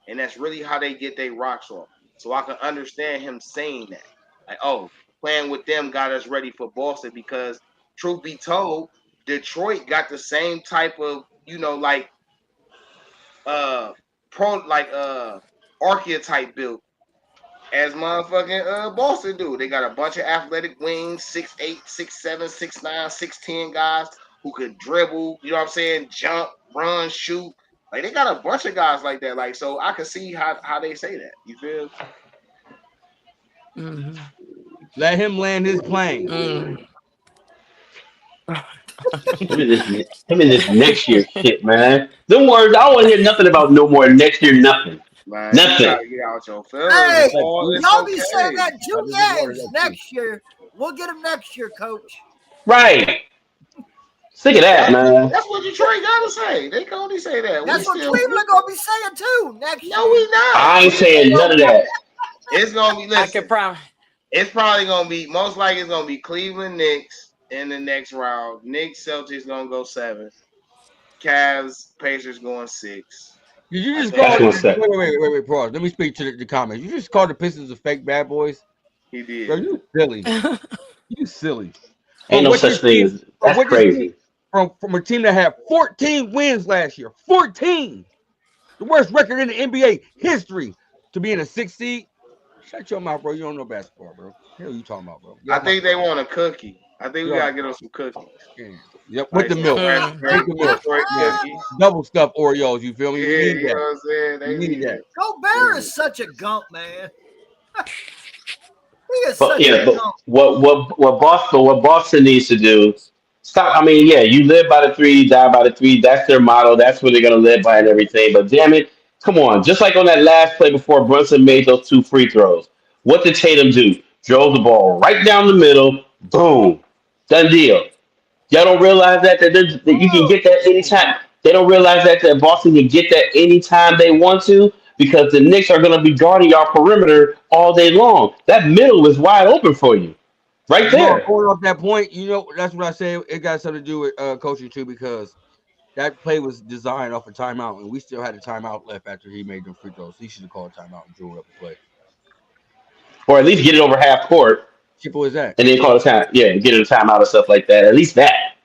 C: And that's really how they get their rocks off. So I can understand him saying that. Like, oh, playing with them got us ready for Boston because truth be told, Detroit got the same type of, archetype built as motherfucking Boston do. They got a bunch of athletic wings, 6'8", 6'7", 6'9", 6'10" guys who could dribble, you know what I'm saying, jump, run, shoot. Like they got a bunch of guys like that. Like, so I can see how they say that. You feel?
B: Mm-hmm.
E: Let him land his plane.
B: Mm.
F: Him and this next year shit, man. Them words, I don't want to hear nothing about no more next year, nothing.
C: Man, you
F: Nothing.
C: gotta get out your feelings.
D: Hey,
C: It's
D: y'all be
C: okay.
D: saying that
E: I
D: 2
E: just wanted
D: games
E: that
D: next year. We'll get them next year, Coach.
F: Right. Sick of that, man.
C: That's what Detroit gotta say. They can only say that.
D: That's what Cleveland gonna be saying too next year.
C: No, we not.
F: I ain't saying none of that.
C: It's gonna be.
B: I
C: Listen,
B: can promise.
C: it's probably gonna be most likely it's gonna be Cleveland Knicks in the next round. Knicks Celtics gonna go 7. Cavs Pacers going 6.
E: Did you just
F: That's
E: call?
F: what's up.
E: Wait, pause. Let me speak to the comments. You just called the Pistons a fake bad boys?
C: He did.
E: Bro, you silly. You silly.
F: Ain't no
E: what
F: such
E: this
F: thing
E: team-
F: as that's
E: what this
F: crazy.
E: From a team that had 14 wins last year. 14. The worst record in the NBA history to be in a 6th seed. Shut your mouth, bro. You don't know basketball, bro. What you talking about, bro?
C: I think they want a cookie. I think we gotta get them some cookies.
E: Yep, with
C: Like
E: the
C: some
E: milk.
C: raspberry
E: With the milk.
C: Detroit
E: Yeah.
C: cookies.
E: Double stuffed Oreos, you feel me?
C: Yeah,
E: You need
C: you know
E: that.
C: what I'm saying? They
E: You need that.
D: Gobert is such a gump, man. He is
F: But
D: such
F: yeah,
D: a
F: but
D: gump.
F: what Boston needs to do, stop. I mean, yeah, you live by the three, die by the three. That's their motto. That's what they're gonna live by and everything. But damn it, come on. Just like on that last play before Brunson made those 2 free throws, what did Tatum do? Drove the ball right down the middle. Boom, done deal. Y'all don't realize that you can get that anytime. They don't realize that Boston can get that anytime they want to because the Knicks are going to be guarding y'all perimeter all day long. That middle is wide open for you, right there.
E: Going off that point, that's what I say. It got something to do with coaching too, because that play was designed off a timeout, and we still had a timeout left after he made them free throws. He should have called a timeout and drew up a play.
F: Or at least get it over half court
E: Simple as that.
F: and then call a time. Yeah, get it a timeout and stuff like that. At least that,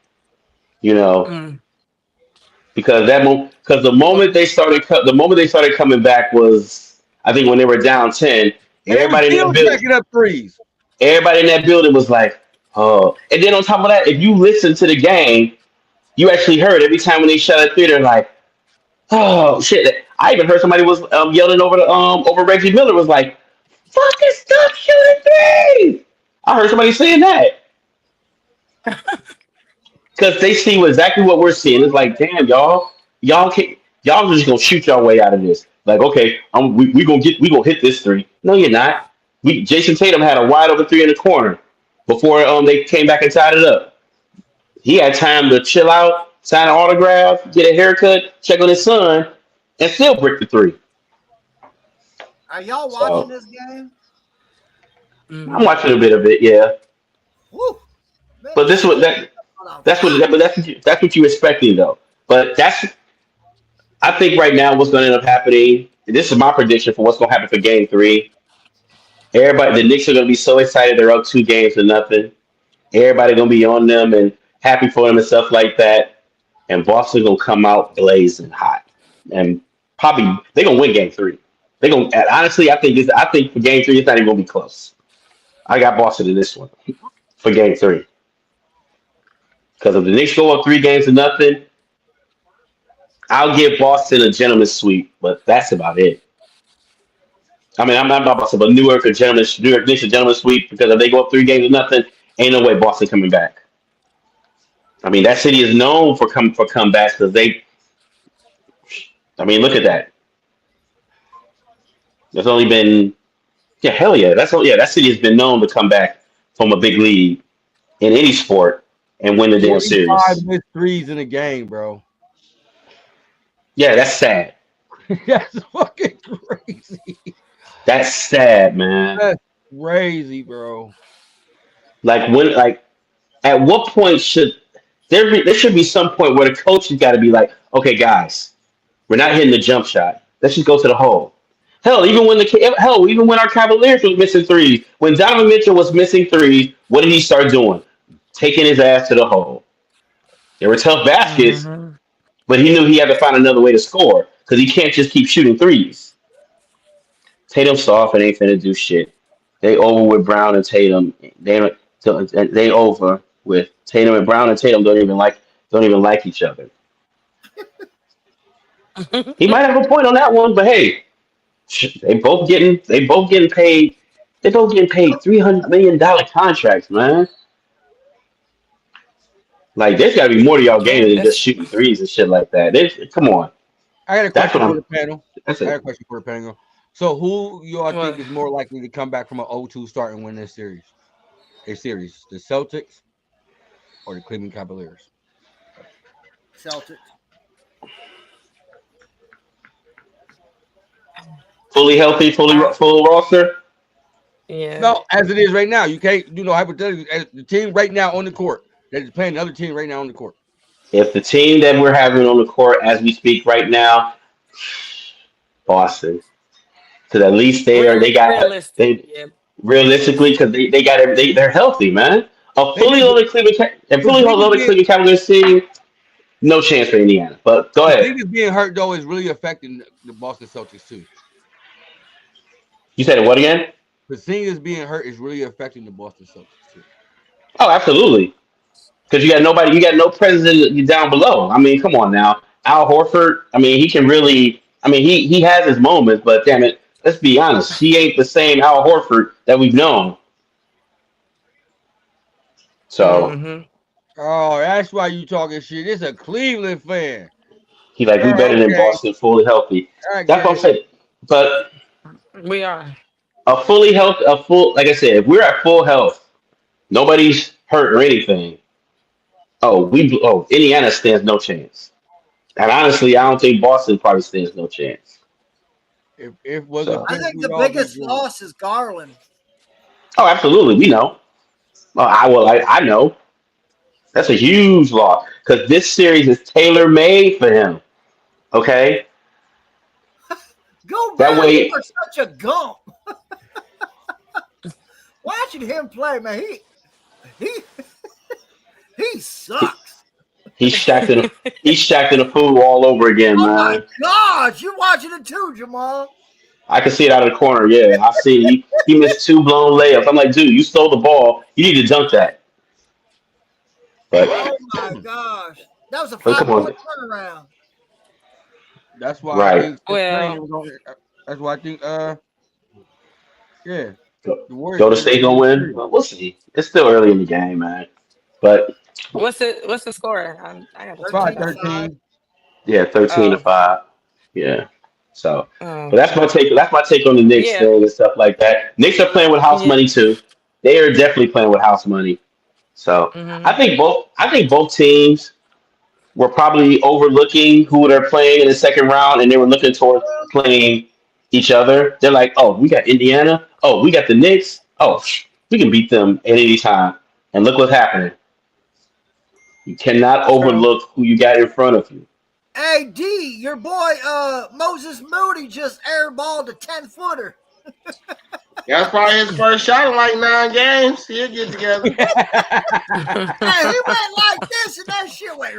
F: because the moment they started coming back was I think when they were down 10.
E: And
F: Everybody in that
E: still
F: building.
E: stacking up threes.
F: Everybody in that building was like, oh. And then on top of that, if you listen to the game, you actually heard every time when they shot a three, they're like, oh shit. I even heard somebody was yelling over Reggie Miller was like, fucking stop shooting threes. I heard somebody saying that. Because they see exactly what we're seeing. It's like, damn, y'all are just gonna shoot y'all way out of this. Like, okay, we gonna hit this three. No, you're not. Jason Tatum had a wide open three in the corner before they came back and tied it up. He had time to chill out, sign an autograph, get a haircut, check on his son, and still brick the three.
D: Are y'all watching this game?
F: I'm watching a bit of it, yeah.
D: Woo. Man,
F: But that's what you're expecting though. But I think right now what's going to end up happening. This is my prediction for what's going to happen for Game 3. The Knicks are going to be so excited they're up 2-0. Everybody going to be on them and happy for them and stuff like that. And Boston going to come out blazing hot, and probably they're going to win Game 3. They're going to honestly. I think for Game 3 it's not even going to be close. I got Boston in this one for Game 3. Because if the Knicks go up 3-0, I'll give Boston a gentleman's sweep, but that's about it. I mean, I'm not about to say, but New York Knicks a gentleman sweep because if they go up 3 games to nothing, ain't no way Boston coming back. I mean, that city is known for comebacks because they. I mean, look at that. There's only been hell yeah. That city has been known to come back from a big lead in any sport and win the damn
E: 45
F: series.
E: missed threes in a game, bro.
F: Yeah, that's sad.
E: That's fucking crazy.
F: That's sad, man.
E: That's crazy, bro.
F: Like at what point should there should be some point where the coach has got to be like, okay, guys, we're not hitting the jump shot. Let's just go to the hole. Even when our Cavaliers was missing threes, when Donovan Mitchell was missing threes, what did he start doing? Taking his ass to the hole. There were tough baskets, but he knew he had to find another way to score because he can't just keep shooting threes. Tatum soft and ain't finna do shit. They over with Brown and Tatum. They over with Tatum and Brown and Tatum don't even like each other. He might have a point on that one, but hey, they both getting paid. They both getting paid $300 million contracts, man. Like, there's got to be more to y'all game than just shooting threes and shit like that. Come on.
E: I got a
F: That's
E: question
F: what
E: for the panel.
F: That's
E: I got
F: it.
E: a question for the panel. So, who y'all think is more likely to come back from an 0-2 start and win this series? The Celtics or the Cleveland Cavaliers?
D: Celtics.
F: Fully healthy, full roster.
B: Yeah.
E: No, as it is right now, you can't do no hypothetically. As the team right now on the court that is playing the other team right now on the court.
F: If the team that we're having on the court as we speak right now, Boston, because at least realistically because they're healthy, man. A fully loaded Cleveland Cavaliers team, no chance for Indiana. But go ahead.
E: The thing is being hurt though is really affecting the Boston Celtics too.
F: You said it what again?
E: The thing is being hurt is really affecting the Boston Celtics too.
F: Oh, absolutely. Because you got no president down below. I mean, come on now. Al Horford, I mean, he can really, I mean, he has his moments, but damn it, let's be honest. He ain't the same Al Horford that we've known. So.
E: Oh, that's why you talking shit. It's a Cleveland fan.
F: He we better than Boston, fully healthy. That's what I'm saying. But
B: we are.
F: Like I said, if we're at full health, nobody's hurt or anything. Indiana stands no chance. And honestly, I don't think Boston probably stands no chance.
D: I think the biggest loss is Garland.
F: Oh, absolutely. We know. I know. That's a huge loss because this series is tailor-made for him. Okay?
D: Go back. You are such a gump. Watching him play, man, he sucks.
F: He's stacked in a pool all over again, man.
D: Oh my gosh, you're watching it too, Jamal.
F: I can see it out of the corner. Yeah, I see. He missed 2 blown layups. I'm like, dude, you stole the ball. You need to dunk that. But,
D: oh my gosh, that was a 5-point turnaround.
E: That's why.
F: Right.
E: That's why I think. Yeah.
F: Golden State gonna win. Well, we'll see. It's still early in the game, man. But
B: what's the score? I got
E: 13.
F: Yeah, 13-5. Yeah. So, but that's my take. That's my take on the Knicks thing and stuff like that. Knicks are playing with house money too. They are definitely playing with house money. So I think both teams were probably overlooking who they're playing in the second round, and they were looking towards playing each other. They're like, oh, we got Indiana. Oh, we got the Knicks. Oh, we can beat them at any time. And look what's happening. You cannot overlook who you got in front of you.
D: Hey, D, your boy Moses Moody just airballed a 10-footer.
C: That's probably his first shot in like 9 games. He'll get together.
D: Hey, he went like this, and that shit went.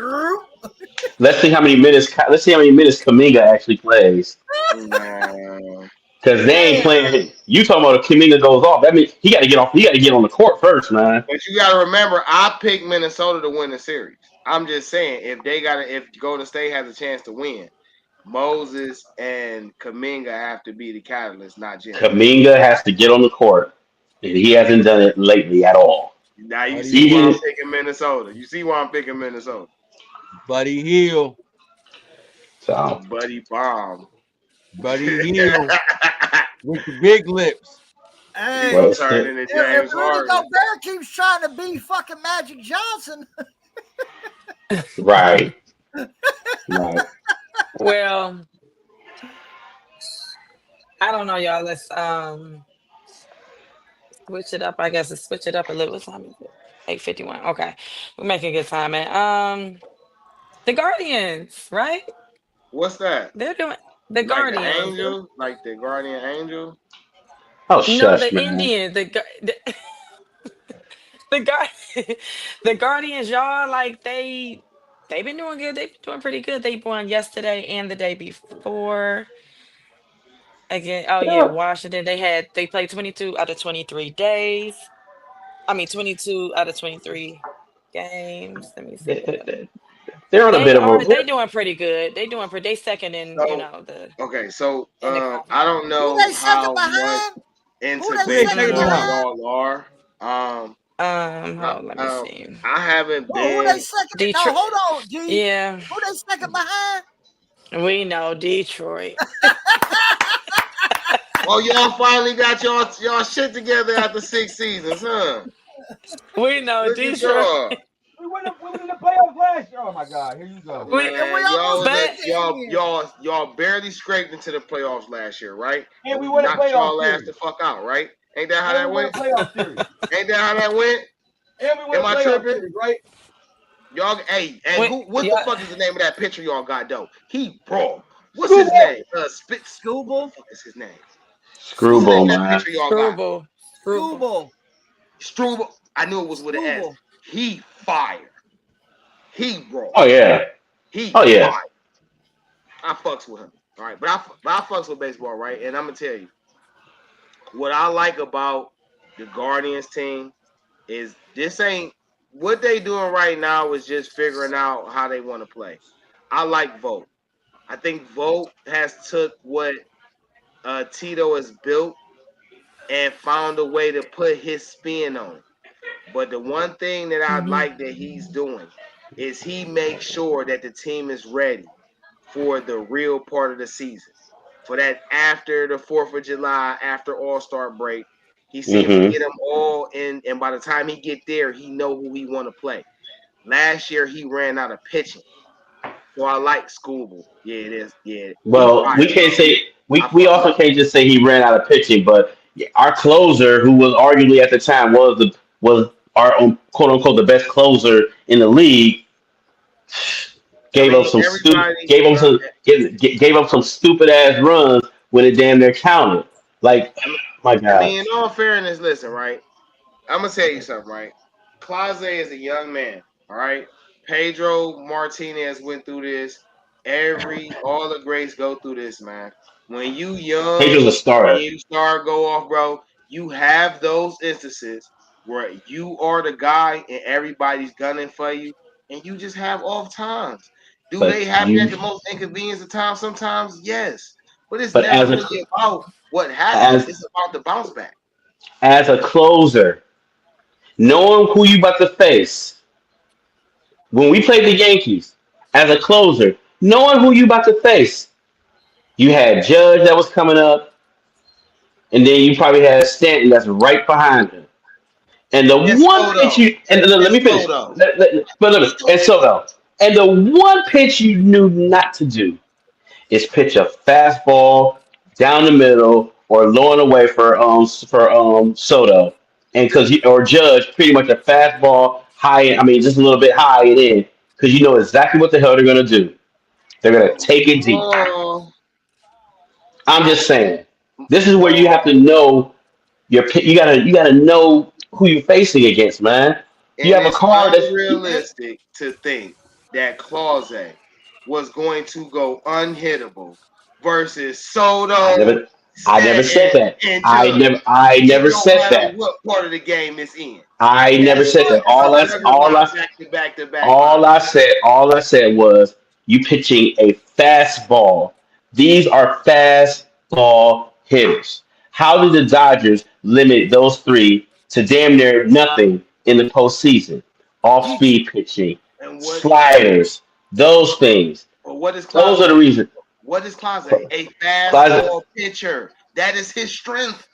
F: Let's see how many minutes Kuminga actually plays. Because they ain't playing. You talking about if Kuminga goes off? That means he got to get off. He got to get on the court first, man.
C: But you got to remember, I picked Minnesota to win the series. I'm just saying, if Golden State has a chance to win, Moses and Kaminga have to be the catalyst, not Jennings.
F: Kaminga has to get on the court, and he hasn't done it lately at all.
C: Now you
E: Buddy
C: see why I'm
F: Even
C: picking Minnesota. You see why I'm picking Minnesota.
E: Buddy Hield.
F: so,
C: Buddy Bomb.
E: Buddy Hield with the big lips.
D: Hey,
C: He gonna turn into
D: if
C: James
D: Rudy
C: Harden.
D: Gobert keeps trying to be fucking Magic Johnson,
F: right.
B: Well, I don't know, y'all. Let's switch it up. I guess let's switch it up a little. What time is it? 8:51. Okay, we're making good time, man. The Guardians, right?
C: What's that?
B: They're doing the
C: Like the
B: Guardians.
C: Angel? Like the Guardian Angel?
F: Oh,
B: No,
F: shush,
B: the
F: man.
B: Indians. The Guardians, y'all. Like they've been doing good. They've been doing pretty good. They won yesterday and the day before. Again, oh yeah, Washington. They played 22 out of 23 days. I mean 22 out of 23 games. Let me see.
F: They're on a bit of a.
B: They doing pretty good. They second in,
C: So,
B: the
C: Okay, so
B: in the conference.
C: I don't know
D: who they
C: how
D: second
C: much
D: behind?
C: into
D: Who they
C: baseball
E: second behind?
C: y'all are.
B: Hold on, let me see.
C: I haven't
D: Who they
C: been.
D: second?
B: Detroit.
D: No, hold on, G.
B: Yeah,
D: Who they second behind?
B: we know Detroit.
C: Oh, y'all finally got y'all shit together after 6 seasons, huh?
B: We know
C: Look at
B: Detroit.
C: y'all.
E: We went in the playoffs last year. Oh my God, here you go.
C: Man,
D: we almost
B: made
C: y'all barely scraped into the playoffs last year, right?
E: And we won a
C: Knocked
E: playoff
C: y'all ass
E: series.
C: the fuck out, right? Ain't that how
E: And
C: that
E: we won a
C: went?
E: playoff series.
C: Ain't that how that went?
E: And we won
C: Am
E: a
C: I
E: playoff
C: tripping?
E: series, right?
C: Y'all, hey,
B: Wait,
C: what
B: yeah.
C: the fuck is the name of that pitcher y'all got though? He bro. What's his name?
D: Scooble.
C: What the fuck is his name?
F: Screwball,
C: What's the name of that
F: man.
C: pitcher y'all got?
B: Screwball.
C: Struble. I knew it was with an S.
D: Scooble.
C: He fire. He raw.
F: Oh yeah.
C: He
F: Oh, yeah.
C: fire. I fucks with him. All right, but I fucks with baseball, right? And I'm gonna tell you what I like about the Guardians team is this ain't what they doing right now is just figuring out how they want to play. I like Vogt. I think Vogt has took what Tito has built and found a way to put his spin on it. But the one thing that I like that he's doing is he makes sure that the team is ready for the real part of the season. For that after the 4th of July, after All-Star break, he seems to get them all in, and by the time he get there, he know who he want to play. Last year, he ran out of pitching. So I like Scooble. Yeah, it is. Yeah.
F: Well, we can't say we
C: fuck
F: also can't just say he ran out of pitching, but our closer, who was arguably at the time was our quote unquote the best closer in the league, gave up some stupid ass runs when it damn near counted. Like, my God.
C: I mean, in all fairness, listen, right? I'm gonna tell you something, right? Clase is a young man, all right. Pedro Martinez went through this. All the greats go through this, man. When you young,
F: Pedro's a starter.
C: when you start go off, bro, you have those instances where you are the guy and everybody's gunning for you, and you just have off times. Do
F: But
C: they happen
F: you-
C: at the most inconvenience of times? Sometimes, yes. But it's
F: But
C: never
F: as a-
C: really about what happens. It's about the bounce back.
F: As a closer, knowing who you about to face. When we played the Yankees, as a closer, knowing who you about to face. You had Judge that was coming up, and then you probably had Stanton that's right behind him. And the
C: It's
F: one
C: Soto.
F: pitch you and let me finish.
C: Soto.
F: And Soto. And the one pitch you knew not to do is pitch a fastball down the middle or low and away for Soto, and or Judge pretty much a fastball high. I mean, just a little bit high and in because you know exactly what the hell they're gonna do. They're gonna take it deep.
C: Oh,
F: I'm just saying. This is where you have to know you gotta know who you're facing against, man. You have a
C: it's
F: car that's
C: unrealistic to think that Clase was going to go unhittable versus Soto.
F: I never said that.
C: and
F: I
C: Judge.
F: never
C: It don't
F: said
C: matter
F: that.
C: what part of the game it's in.
F: I never said that. All I said was you pitching a fastball. These are fastball hitters. How did the Dodgers limit those three to damn near nothing in the postseason? Off speed pitching,
C: And
F: sliders, those things.
C: what is
F: Those are the
C: Clase?
F: reasons.
C: What is Clase? A
F: Clase-
C: fastball pitcher. That is his strength.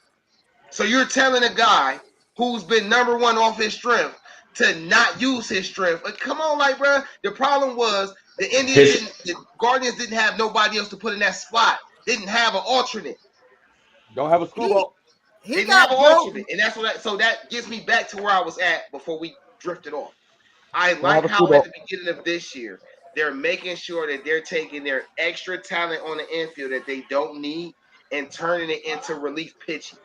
C: So you're telling a guy who's been number one off his strength to not use his strength. Like, come on, like, bro. The problem was the Guardians didn't have nobody else to put in that spot. Didn't have an alternate.
E: Don't have a screwball.
D: He
C: Didn't
D: got
C: have an
D: broke.
C: alternate, and that's what. So that gets me back to where I was at before we drifted off. I
E: have
C: like
E: a
C: how
E: screwball.
C: at the beginning of this year they're making sure that they're taking their extra talent on the infield that they don't need and turning it into relief pitching.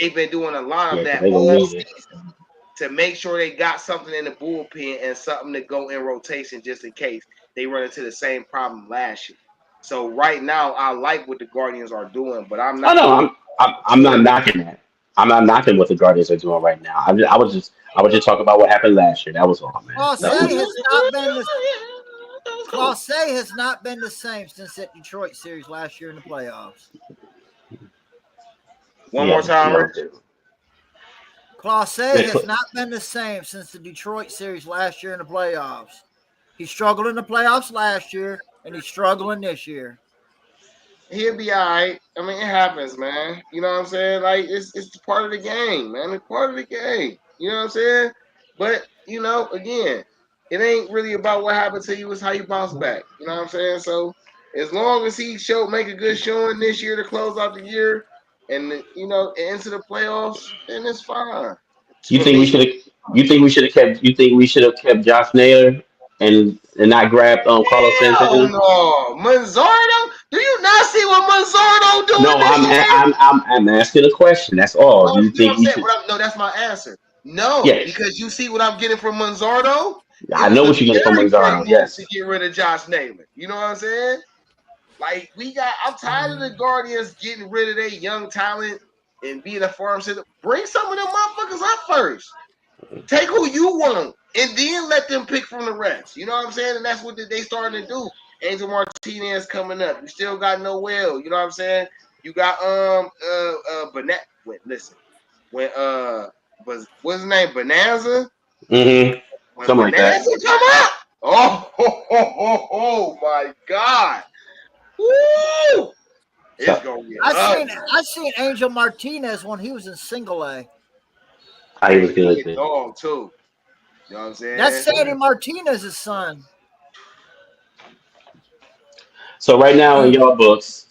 C: They've been doing a lot of
F: Yeah,
C: that
F: they gonna
C: all
F: need it.
C: season to make sure they got something in the bullpen and something to go in rotation just in case they run into the same problem last year. So right now, I like what the Guardians are doing, but I'm
F: Oh
C: not.
F: no, I'm not knocking that. I'm not knocking what the Guardians are doing right now. I was just talking about what happened last year. That was all, man.
D: Clase
F: That was-
D: has not been the same since that Detroit series last year in the playoffs.
C: One more time, Rich.
D: Clase has not been the same since the Detroit series last year in the playoffs. He struggled in the playoffs last year, and he's struggling this year.
C: He'll be all right. I mean, it happens, man. You know what I'm saying? Like, it's part of the game, man. It's part of the game. You know what I'm saying? But, you know, again, it ain't really about what happened to you. It's how you bounce back. You know what I'm saying? So, as long as he make a good showing this year to close out the year and, you know, into the playoffs, then it's fine.
F: You think we should have kept Josh Naylor and not grabbed Carlos
C: Hell
F: Santana?
C: no. Manzardo? Do you not see what Manzardo doing
F: No,
C: this year?
F: I'm asking a question. That's all. Do you think we should?
C: No, that's my answer. No,
F: Yes.
C: because you see what I'm getting from Manzardo.
F: I know what you're getting from Manzardo. Yes.
C: To get rid of Josh Naylor. You know what I'm saying? Like I'm tired of the Guardians getting rid of their young talent and being a farm system. Bring some of them motherfuckers up first. Take who you want, and then let them pick from the rest. You know what I'm saying? And that's what they starting to do. Angel Martinez coming up. You still got Noel. You know what I'm saying? You got Bonanza. Wait, listen. When what's his name? Bonanza.
F: Mm-hmm.
C: When
F: Something like that.
C: Bonanza come up. Oh my God. Woo! It's gonna get
D: I seen Angel Martinez when he was in Single A.
F: He was good.
C: Dog too. You know what I'm saying?
D: That's Sandy Martinez's son.
F: So right now in y'all books,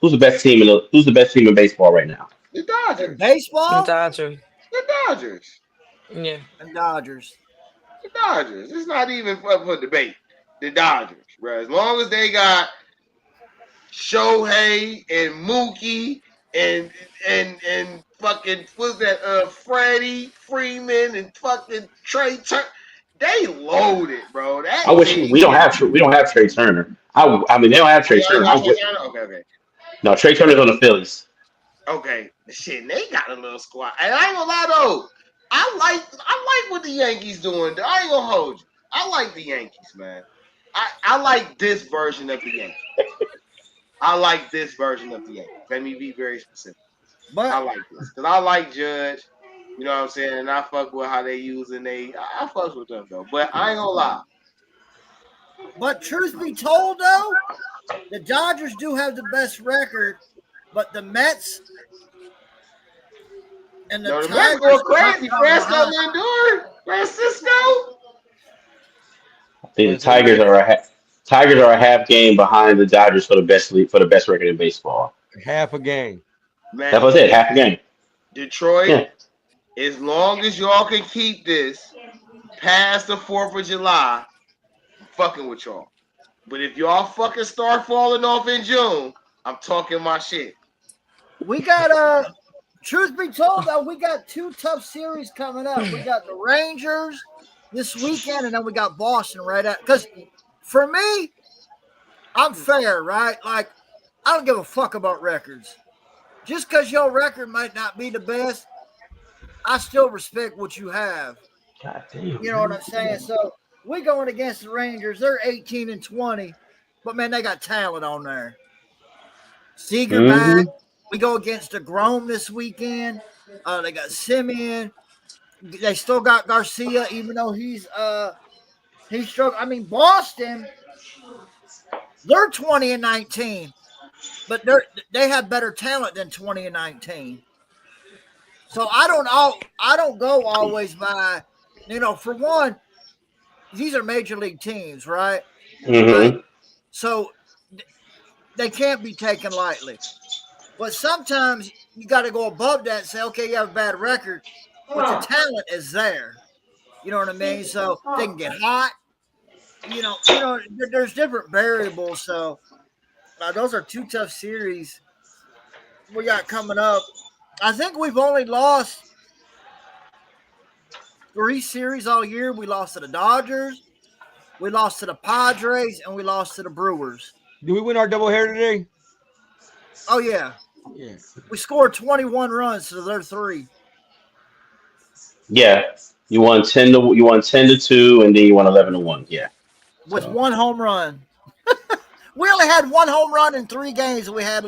F: who's the best team in baseball right now?
C: The Dodgers.
D: Baseball?
B: The Dodgers.
C: The Dodgers.
B: Yeah.
D: The Dodgers.
C: The Dodgers. It's not even up for debate. The Dodgers, bro. As long as they got Shohei and Mookie and fucking what's that? Freddie Freeman and fucking Trey Turner. They loaded, bro. That
F: I wish we don't have Trey Turner. I mean they don't have Trey Turner.
C: Okay.
F: No, Trey Turner's on the Phillies.
C: Okay, shit, they got a little squad. And I ain't gonna lie though, I like what the Yankees doing. I ain't gonna hold you. I like the Yankees, man. I like this version of the Yankees. I like this version of the Yankees. Let me be very specific. I like this because I like Judge. You know what I'm saying? And I fuck with how they using I fuck with them though. But I ain't gonna lie.
D: But truth be told, though, the Dodgers do have the best record, but the Mets and the
C: Mets
D: Tigers
C: go crazy.
D: Francisco.
F: I think the Tigers are a half game behind the Dodgers for the best record in baseball.
E: Half a game.
C: Man,
F: That was it, half a game.
C: Detroit,
F: Yeah.
C: as long as y'all can keep this past the 4th of July, I'm fucking with y'all. But if y'all fucking start falling off in June, I'm talking my shit.
D: We got truth be told, though, we got 2 tough series coming up. We got the Rangers this weekend, and then we got Boston right at. Because for me, I'm fair, right? Like, I don't give a fuck about records. Just because your record might not be the best, I still respect what you have.
F: God damn.
D: You know what I'm saying? So We going against the Rangers. They're 18-20, but man, they got talent on there. Seager back. We go against DeGrom this weekend. They got Simeon. They still got Garcia, even though he's struggled. I mean, Boston, they're 20-19, but they have better talent than 20-19. So I don't go always by, for one, these are major league teams, right?
F: Mm-hmm.
D: Right? So they can't be taken lightly. But sometimes you got to go above that and say, okay, you have a bad record, but the talent is there. You know what I mean? So they can get hot. There's different variables. So those are two tough series we got coming up. I think we've only lost 3 series all year. We lost to the Dodgers, we lost to the Padres, and we lost to the Brewers.
E: Did we win our doubleheader today?
D: Oh, yeah.
E: Yeah.
D: We scored 21 runs to their 3.
F: Yeah. You won 10-2, and then you won 11-1. Yeah.
D: With 1 home run. We only had 1 home run in 3 games, and we had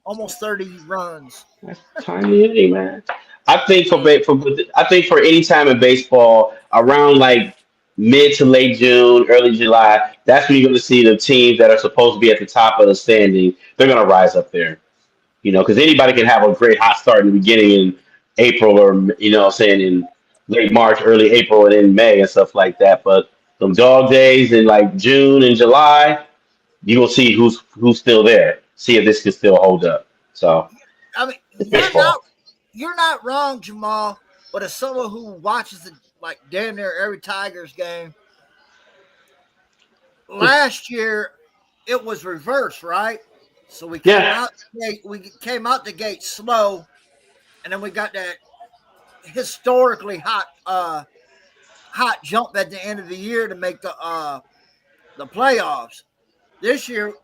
D: almost 30 runs.
F: That's tiny hitting, man. I think for any time in baseball, around like mid to late June, early July, that's when you're going to see the teams that are supposed to be at the top of the standing. They're going to rise up there, because anybody can have a great hot start in the beginning in April or saying in late March, early April, and in May and stuff like that. But some dog days in like June and July, you will see who's still there. See if this can still hold up. So,
D: I mean, you're not wrong, Jamal. But as someone who watches damn near every Tigers game, last year it was reversed, right? So we came out the gate slow, and then we got that historically hot jump at the end of the year to make the playoffs. This year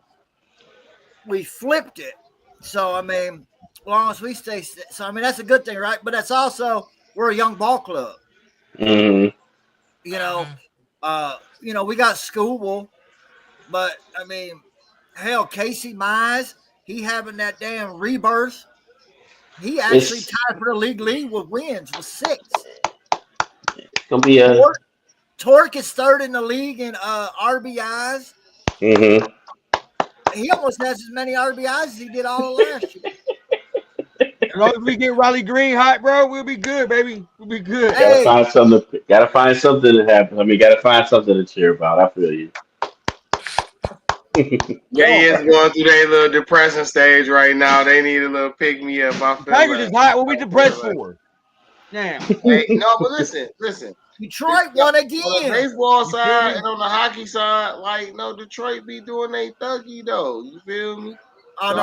D: we flipped it. So I mean, as long as we stay, so I mean that's a good thing, right? But that's also we're a young ball club.
F: mm-hmm.
D: We got Scooble, but I mean, hell, Casey Mize, he having that damn rebirth. He actually tied for the league lead with wins with 6.
F: It's gonna be a
D: Torque is 3rd in the league in RBIs.
F: Mm-hmm.
D: He almost has as many RBIs as he did all of last year.
E: As long as we get Riley Green hot, bro, we'll be good, baby. We'll be good.
D: Hey.
F: Gotta find something to happen. I mean, gotta find something to cheer about. I feel you.
C: They is going through their little depressing stage right now. They need a little pick me up. I feel
E: Tigers is hot. What we depressed for? Now.
C: Hey, no, but listen.
D: Detroit won again.
C: On the baseball side and on the hockey side, Detroit be doing they thuggy though. You feel me?
D: Oh,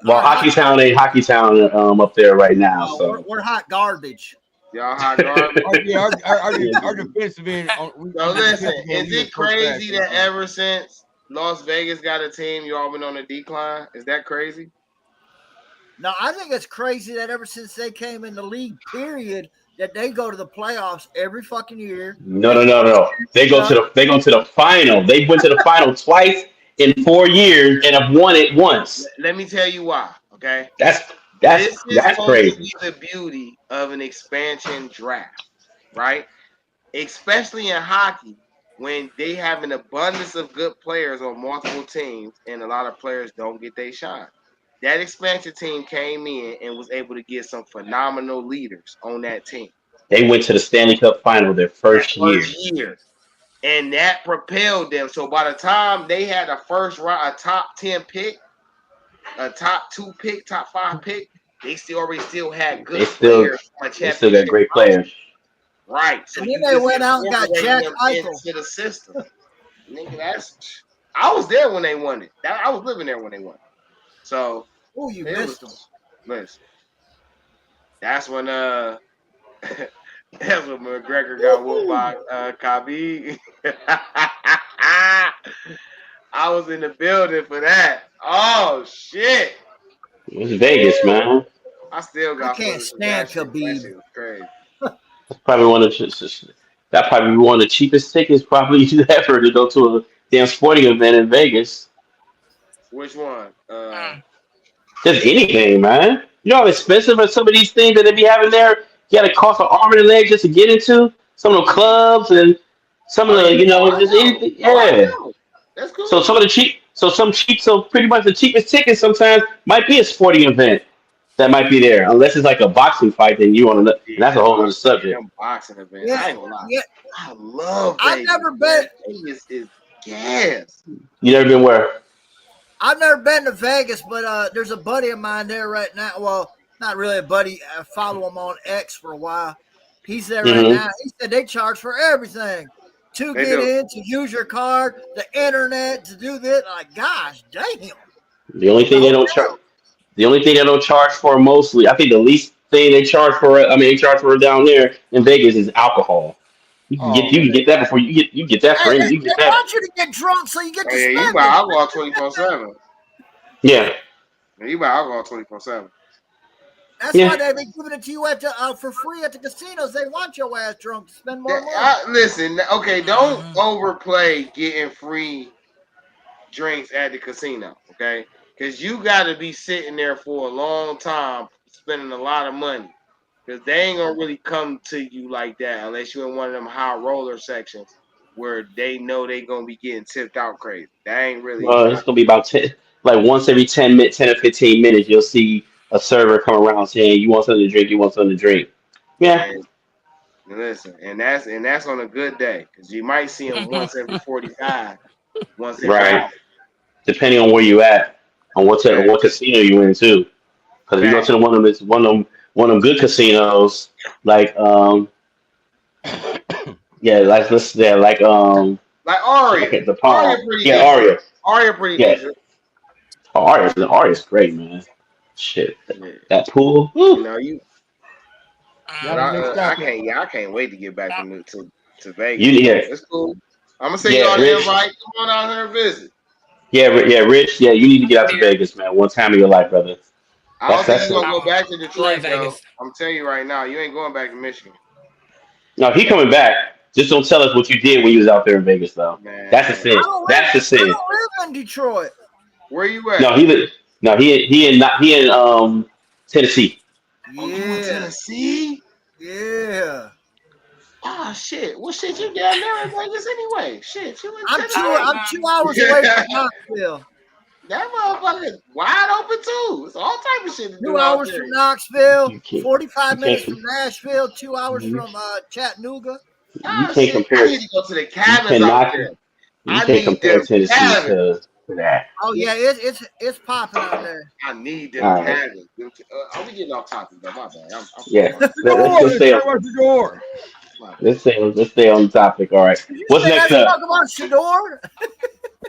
D: no,
F: Hockey Town ain't Hockey Town up there right now. So
D: we're hot garbage.
C: Y'all hot garbage.
E: Our defensive end.
C: So listen, is it crazy that ever since Las Vegas got a team, you all been on a decline? Is that crazy?
D: No, I think it's crazy that ever since they came in the league, period, that they go to the playoffs every fucking year.
F: No. They go to the final. They went to the final twice in 4 years and have won it once.
C: Let me tell you why. Okay,
F: that's crazy.
C: To be the beauty of an expansion draft, right? Especially in hockey, when they have an abundance of good players on multiple teams, and a lot of players don't get their shine. That expansion team came in and was able to get some phenomenal leaders on that team.
F: They went to the Stanley Cup final their first year.
C: And that propelled them. So by the time they had a first round, a top 10 pick, a top 2 pick, top 5 pick, they still had good players.
F: They still got great players.
C: Right. So
D: and then they went out and got Jack Eichel
C: into the system. Nigga, I was there when they won it. I was living there when they won it. So,
D: you missed them.
C: Listen, that's when McGregor got whooped by Khabib. I was in the building for that. Oh shit!
F: It was Vegas, man.
C: I still got.
D: I can't stand Khabib.
C: That shit was crazy.
F: That's probably one of That probably be one of the cheapest tickets probably ever to go to a damn sporting event in Vegas.
C: Which one?
B: Mm.
F: Just anything, man. You know how expensive are some of these things that they be having there? You got to cost an arm and a leg just to get into some of the clubs and some of
C: Oh,
F: the,
C: yeah. Oh, I
F: just
C: know.
F: anything.
C: Oh, I
F: Yeah.
C: know. That's
F: So some
C: cool.
F: of the cheap, so pretty much the cheapest tickets sometimes might be a sporting event that might be there, unless it's like a boxing fight. Then you want to, and
C: Yeah,
F: that's a whole other subject.
C: them boxing events.
D: Yeah,
C: I ain't gonna lie.
D: yeah.
C: I love
D: I've
C: Vegas,
D: never
C: man.
D: been.
C: Vegas is gas.
F: You never been where?
D: I've never been to Vegas, but there's a buddy of mine there right now. Well, not really a buddy. I follow him on X for a while. He's there right
F: Hmm.
D: now. He said they charge for everything to
C: They
D: get
C: do.
D: in, to use your card, the internet, to do this. Like, gosh, damn.
F: The only
D: The
F: thing they don't charge.
D: hotel.
F: The only thing they don't charge for mostly, I think the least thing they charge for, I mean, they charge for down there in Vegas is alcohol.
E: Oh
F: You can
E: man.
F: get that before you get that
D: Hey,
F: for
D: they,
F: any, you
D: they
F: get that.
D: want you to get drunk so you get
C: Oh
D: to
C: yeah, you
D: spend
C: buy
D: it.
C: alcohol 24/7.
F: Yeah,
C: You buy alcohol 24/7.
D: That's why
F: yeah.
D: they've been giving it to you for free at the casinos. They want your ass drunk to spend more money.
C: Listen, okay, don't overplay getting free drinks at the casino, okay? Because you got to be sitting there for a long time, spending a lot of money. Because they ain't gonna really come to you like that unless you're in one of them high roller sections where they know they gonna be getting tipped out crazy. That ain't really.
F: Well, it's gonna be about 10, like once every 10 minutes, 10 or 15 minutes, you'll see a server come around saying, "You want something to drink? You want something to drink?" Yeah,
C: And listen, and that's on a good day because you might see them once every 45, once every
F: right.
C: hour.
F: Depending on where you at, on
C: Fact,
F: what casino you in too. Because if you go to
C: fact.
F: one of them good casinos, like yeah, like let's yeah, like
C: Like
F: shit,
C: Aria,
F: okay, the
C: Aria
F: Palm.
C: pretty
F: Yeah,
C: decent.
F: Aria.
C: Aria pretty
F: Yeah,
C: decent.
F: Aria's great, man. Shit,
C: Yeah.
F: that pool.
C: You
F: Whew.
C: know you, but
E: Y'all done mixed up.
C: I can't wait to get back to
F: You
C: Vegas though.
F: yeah,
C: It's cool. I'm gonna send
F: yeah,
C: y'all the
F: Rich.
C: invite. Come on out here and visit.
F: Yeah, Rich. Yeah, you need to
B: I'll
F: get out
B: be
F: to
B: there.
F: Vegas, man. One time in your life, brother.
C: I don't
F: That's
C: think
F: that's
C: you're
F: it.
C: gonna go back to
B: I love
C: Detroit though.
B: Vegas.
C: I'm telling you right now, you ain't going back to Michigan,
F: No, he coming back. Just don't tell us what you did when you was out there in Vegas, though. That's the
C: man.
F: sin. That's the
D: I
F: sin.
D: don't live in Detroit.
C: Where you at?
F: No, he in Tennessee.
C: Oh, you in
D: Yeah,
C: Tennessee?
D: yeah.
C: Ah, shit. Well, shit, you down there in Vegas anyway. Shit, you in
D: I'm
C: Tennessee?
D: two hours away from Knoxville.
C: That motherfucker is wide open too. It's all type of shit to do
D: 2
C: out
D: hours
C: there.
D: from Knoxville.
F: You can't. You
D: 45 minutes
F: can't.
D: from Nashville. 2 hours
F: You,
D: from Chattanooga.
F: you
C: Ah,
F: can't
C: shit. I
F: compare.
C: need to go to the
F: You
C: cabins out
F: cannot.
C: there.
F: You
C: I
F: can't
C: need
F: compare
C: them
F: Tennessee
C: cabins.
F: to that.
D: Oh yeah, it's popping out there.
C: I need them
F: All right.
C: cabins. Are we getting off topic though? My bad. I'm
F: Yeah.
C: fucking
E: The
F: Let,
E: door.
F: let's
E: Let's
F: stay
E: talk
F: on.
E: about the door.
C: my bad.
F: Let's stay on topic. All right.
D: Did you
F: What's
D: say
F: next
D: let's talk
F: up?
D: about Shador?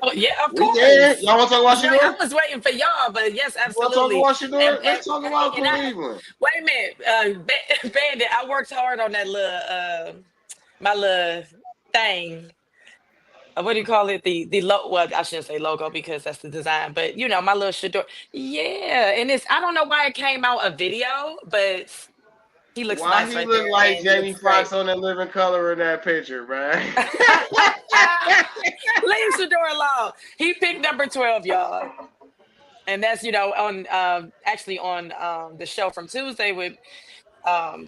B: Oh yeah, of
C: We there?
B: course.
C: Y'all want to talk about
B: I
C: Shador?
B: was waiting for y'all, but yes,
C: You want to talk
B: absolutely.
C: about Shador? Let's talk about
B: And I
C: Cleveland.
B: wait a minute, Bandit. I worked hard on that little my little thing. What do you call it? The well, I shouldn't say logo because that's the design, but my little Shador. Yeah, and I don't know why it came out a video, but he looks
C: Why
B: nice
C: he
B: right
C: look
B: there,
C: like
B: and he
C: Jamie
B: looks great.
C: Foxx on that living color in that picture, man?
B: Leave Shador alone. He picked number 12, y'all. And that's on actually on the show from Tuesday with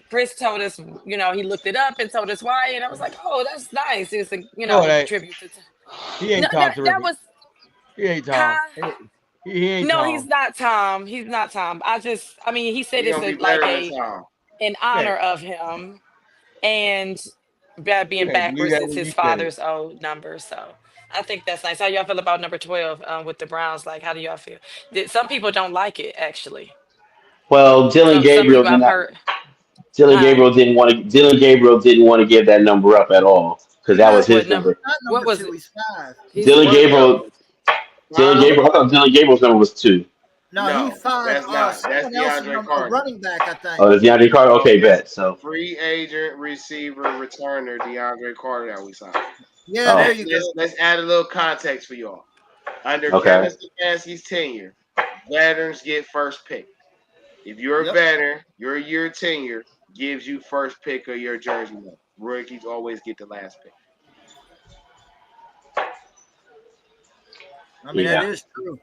B: Chris told us he looked it up and told us why, and I was like, oh, that's nice. It's a
E: No, it ain't.
B: tribute to
E: He
B: no,
E: ain't Tom
B: that
E: Terrific.
B: was
E: He ain't Tom.
B: huh?
E: He ain't
B: No, he's
E: Tom.
B: not Tom. He's not Tom. I mean, he said
C: He
B: it's
C: gonna be
B: like
C: better than Tom.
B: in
E: Yeah,
B: honor of him, and that being
E: yeah. Believe
B: backwards
E: that
B: is
E: when
B: his
E: you say it.
B: father's old number. So I think that's nice. How y'all feel about number 12 with the Browns? Like, how do y'all feel? Some people don't like it actually.
F: Well,
B: Some people I've heard, huh?
F: Dylan Gabriel didn't want to give that number up at all because
D: He's
F: that was
D: not
B: What
F: his
B: number?
F: number.
D: not
B: What
D: number
B: was
D: two.
B: it?
D: He's 5.
B: He's
F: Dylan
C: What
F: Gabriel,
C: number?
F: Dylan
C: Huh?
F: Gabriel. I thought Dylan Gabriel's number was 2.
D: No, he's
C: No,
D: 5.
C: that's not. That's
D: Someone else is
C: DeAndre
D: a
C: Carter.
D: running back, I think.
F: Oh, that's DeAndre Carter. Okay,
C: That's
F: bet. So,
C: free agent, receiver, returner, DeAndre Carter that we signed.
D: Yeah, there
F: oh,
D: you
C: Let's
D: go.
C: let's add a little context for y'all. Under
F: okay.
C: Kevin Stefanski's tenure, veterans get first pick. If you're a
D: Yep.
C: veteran, your year tenure gives you first pick of your jersey number. rookies always get the last pick.
D: I mean, that is true.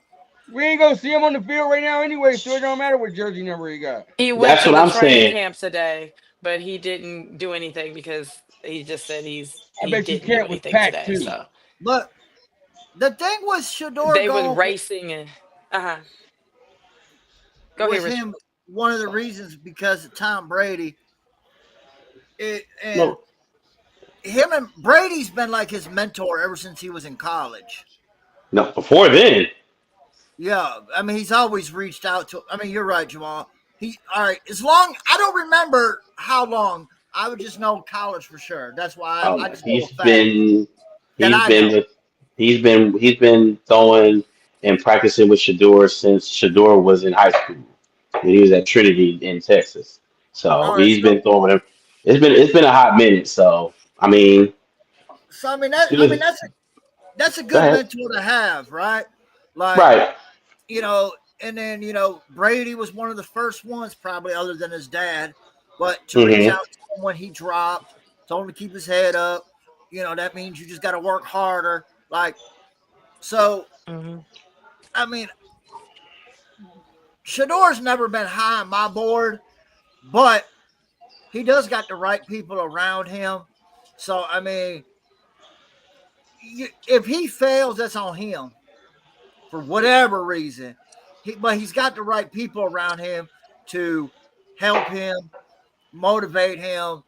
E: We ain't gonna see him on the field right now anyway, so it don't matter what jersey number he got.
B: He went
F: That's
B: to
F: what
B: the
F: I'm
B: training
F: saying.
B: camp today, but he didn't do anything because he just said
E: I
B: he
E: bet you
B: didn't do
E: camp was
B: anything
E: packed
B: today.
E: too.
B: So
D: But the thing with Shador
B: they was
D: going
B: racing and Go ahead,
D: with
B: Rich.
D: him, one of the reasons because of Tom Brady,
F: No.
D: him and Brady's been like his mentor ever since he was in college.
F: No, before then.
D: Yeah, I mean, he's always reached out to. I mean, you're right, Jamal. All right. As long I don't remember how long. I would just know college for sure. That's why I just know a fact.
F: He's been throwing and practicing with Shador since Shador was in high school. When he was at Trinity in Texas. So
D: All right,
F: he's been throwing him. It's been a hot minute. So I mean,
D: that's a good mentor to have, right? Like,
F: right.
D: And then Brady was one of the first ones, probably other than his dad, but to reach out to him when he dropped, told him to keep his head up. That means you just got to work harder. Like, so, I mean, Shador's never been high on my board, but he does got the right people around him. So, I mean, if he fails, that's on him for whatever reason. But he's got the right people around him to help him, motivate him,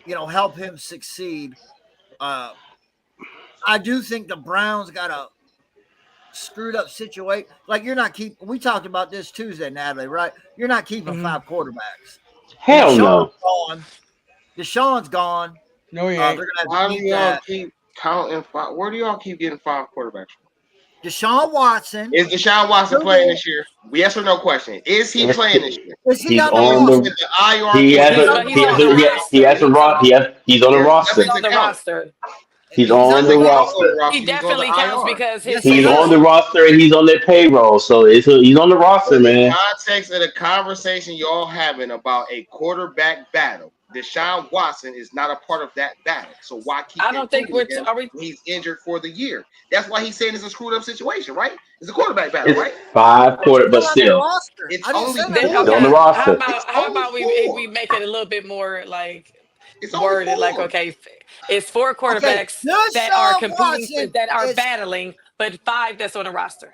D: help him succeed. I do think the Browns got a screwed up situation. Like, you're not keeping. We talked about this Tuesday, Natalie, right? You're not keeping 5 quarterbacks.
F: Hell no.
D: Deshaun's gone.
E: No, he ain't.
C: Why do y'all keep counting 5? Where do y'all keep getting 5 quarterbacks from?
D: Deshaun Watson.
C: Is Deshaun Watson playing this year? Yes or no question. Is he playing this year?
D: Is he
F: He's
D: on
F: the
C: IR?
F: He's on the roster.
B: He's on the roster.
F: He's on the roster.
B: He definitely counts because
F: he's on the roster and he's on their payroll. So he's on the roster, man.
C: In the context of the conversation y'all having about a quarterback battle, Deshaun Watson is not a part of that battle. So why keep?
B: I don't think
C: he's injured for the year. That's why he's saying it's a screwed up situation, right? It's a quarterback battle, right?
F: 5 quarterbacks, but still,
C: it's only
F: on the roster.
B: How about we make it a little bit more like worded? Like, okay, it's 4 quarterbacks that are competing, that are battling, but 5 that's on the roster.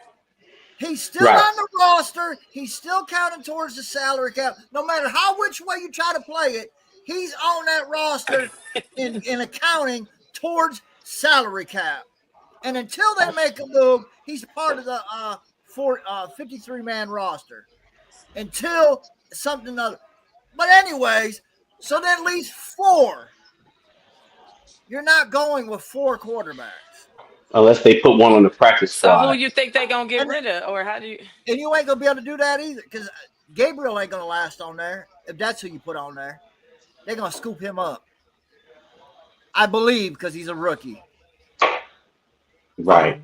D: He's still on the roster. He's still counting towards the salary cap. No matter which way you try to play it, he's on that roster in accounting towards salary cap. And until they make a move, he's part of the 53-man roster. Until something other. But anyways, so that leaves 4. You're not going with 4 quarterbacks.
F: Unless they put one on the practice squad.
B: So who you think they gonna get rid of, or how do you?
D: And you ain't gonna be able to do that either, because Gabriel ain't gonna last on there. If that's who you put on there, they're gonna scoop him up. I believe because he's a rookie.
F: Right.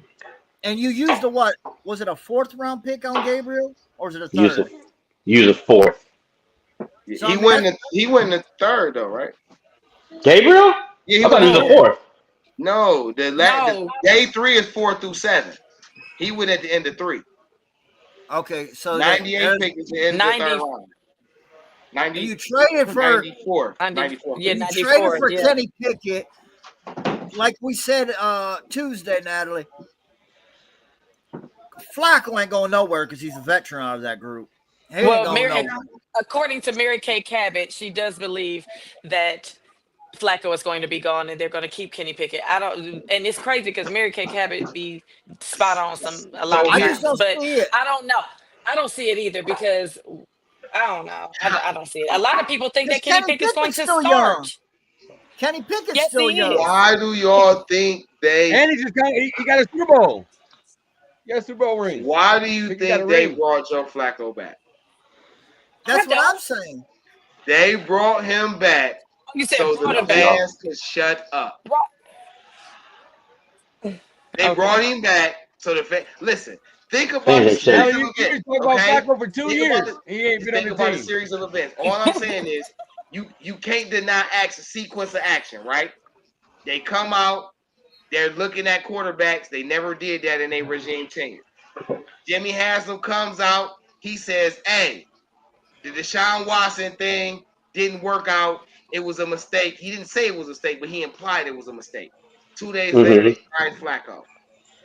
D: And you used what? Was it a 4th round pick on Gabriel, or is it a 3rd?
F: Use a 4th.
C: So he went in the 3rd though, right?
F: Gabriel?
C: Yeah,
F: I thought he was a 4th.
C: No, the day 3 is 4 through 7. He went at the end of 3.
D: Okay, so
C: 98 pick is the end of the 3rd round. 90.
D: You traded for
C: 94. 94.
B: Yeah,
D: you
B: 94.
D: Traded for Kenny Pickett, like we said Tuesday, Natalie. Flacco ain't going nowhere because he's a veteran out of that group.
B: According to Mary Kay Cabot, she does believe that Flacco is going to be gone and they're going to keep Kenny Pickett. And it's crazy because Mary Kay Cabot be spot on a lot of times, but I don't know. I don't see it either because I don't know. I don't see it. A lot of people think that Kenny Pickett's going to start.
D: Young. Kenny Pickett's still young.
C: Why do y'all think they?
E: And he got a Super Bowl. He got a Super Bowl ring.
C: Why do you think they brought Joe Flacco back?
D: That's what I'm saying.
C: They brought him back so the fans could shut up. They brought him back so the fans. Listen, think about the series of events.
E: Flacco for 2 years. He ain't been on the team.
C: Think about a series of events. All I'm saying is you can't deny a sequence of action, right? They come out, they're looking at quarterbacks. They never did that in their regime tenure. Jimmy Haslam comes out, he says, hey, the Deshaun Watson thing didn't work out. It was a mistake. He didn't say it was a mistake, but he implied it was a mistake. 2 days later, they fired Flacco.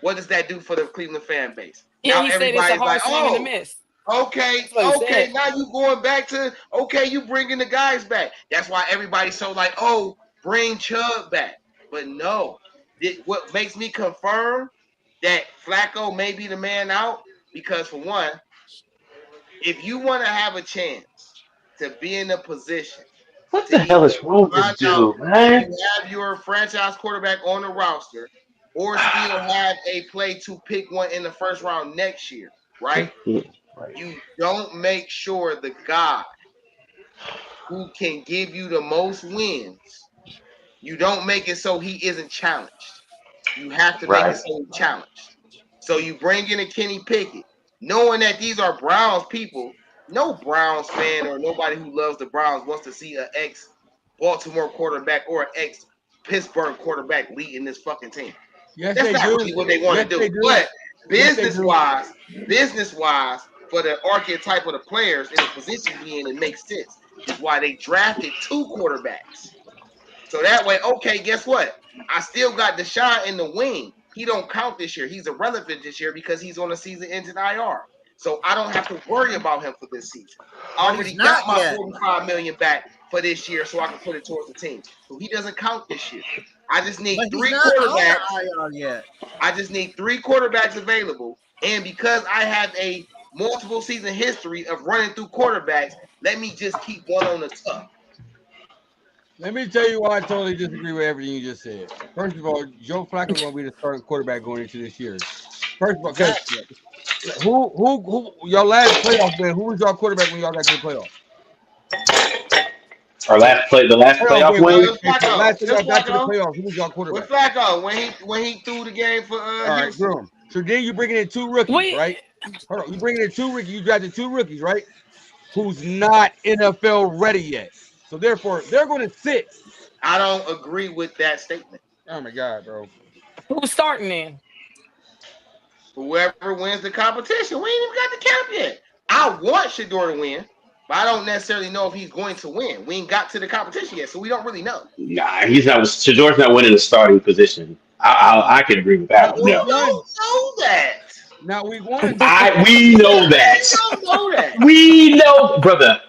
C: What does that do for the Cleveland fan base?
B: Yeah,
C: Now
B: he said it's a
C: everybody's
B: hard
C: like,
B: swing and a
C: oh,
B: miss.
C: okay, now you going back to, you bringing the guys back. That's why everybody's so like, oh, bring Chubb back. But no, what makes me confirm that Flacco may be the man out, because for one, if you want to have a chance to be in a position,
F: what the hell is wrong with this dude, man?
C: You have your franchise quarterback on the roster, or still have a play to pick one in the first round next year, right? You don't make sure the guy who can give you the most wins, you don't make it so he isn't challenged. You have to make it so he's challenged. So you bring in a Kenny Pickett, knowing that these are Browns people. No Browns fan or nobody who loves the Browns wants to see an ex-Baltimore quarterback or an ex-Pittsburgh quarterback leading this fucking team.
E: Yes,
C: that's not really what they want to do. But business-wise, for the archetype of the players in the position he in, it makes sense. It's why they drafted 2 quarterbacks. So that way, okay, guess what? I still got Deshaun in the wing. He don't count this year. He's irrelevant this year because he's on a season-ending IR. So I don't have to worry about him for this season. I already got my $45 million back for this year, so I can put it towards the team. So he doesn't count this year. I just need 3 quarterbacks. I just need 3 quarterbacks available. And because I have a multiple season history of running through quarterbacks, let me just keep one on the top.
E: Let me tell you why I totally disagree with everything you just said. First of all, Joe Flacco is going to be the starting quarterback going into this year. First of all, because who your last playoff win? Who was your quarterback when y'all got to the playoffs?
F: The last playoff win.
E: Last time y'all got to the playoffs, who was your quarterback?
C: With Flacco, when he threw the game for Houston.
E: Right, so then you bringing in 2 rookies, right? Hold on, you bringing in 2 rookies. You drafted 2 rookies, right? Who's not NFL ready yet. So therefore, they're going to sit.
C: I don't agree with that statement.
E: Oh my God, bro!
B: Who's starting then?
C: Whoever wins the competition. We ain't even got the cap yet. I want Shedeur to win, but I don't necessarily know if he's going to win. We ain't got to the competition yet, so we don't really know.
F: Nah, he's not. Shedor's not winning the starting position. I can agree with that.
C: We don't know that.
E: Now we want.
F: We know that.
C: We don't know that.
F: We know, brother.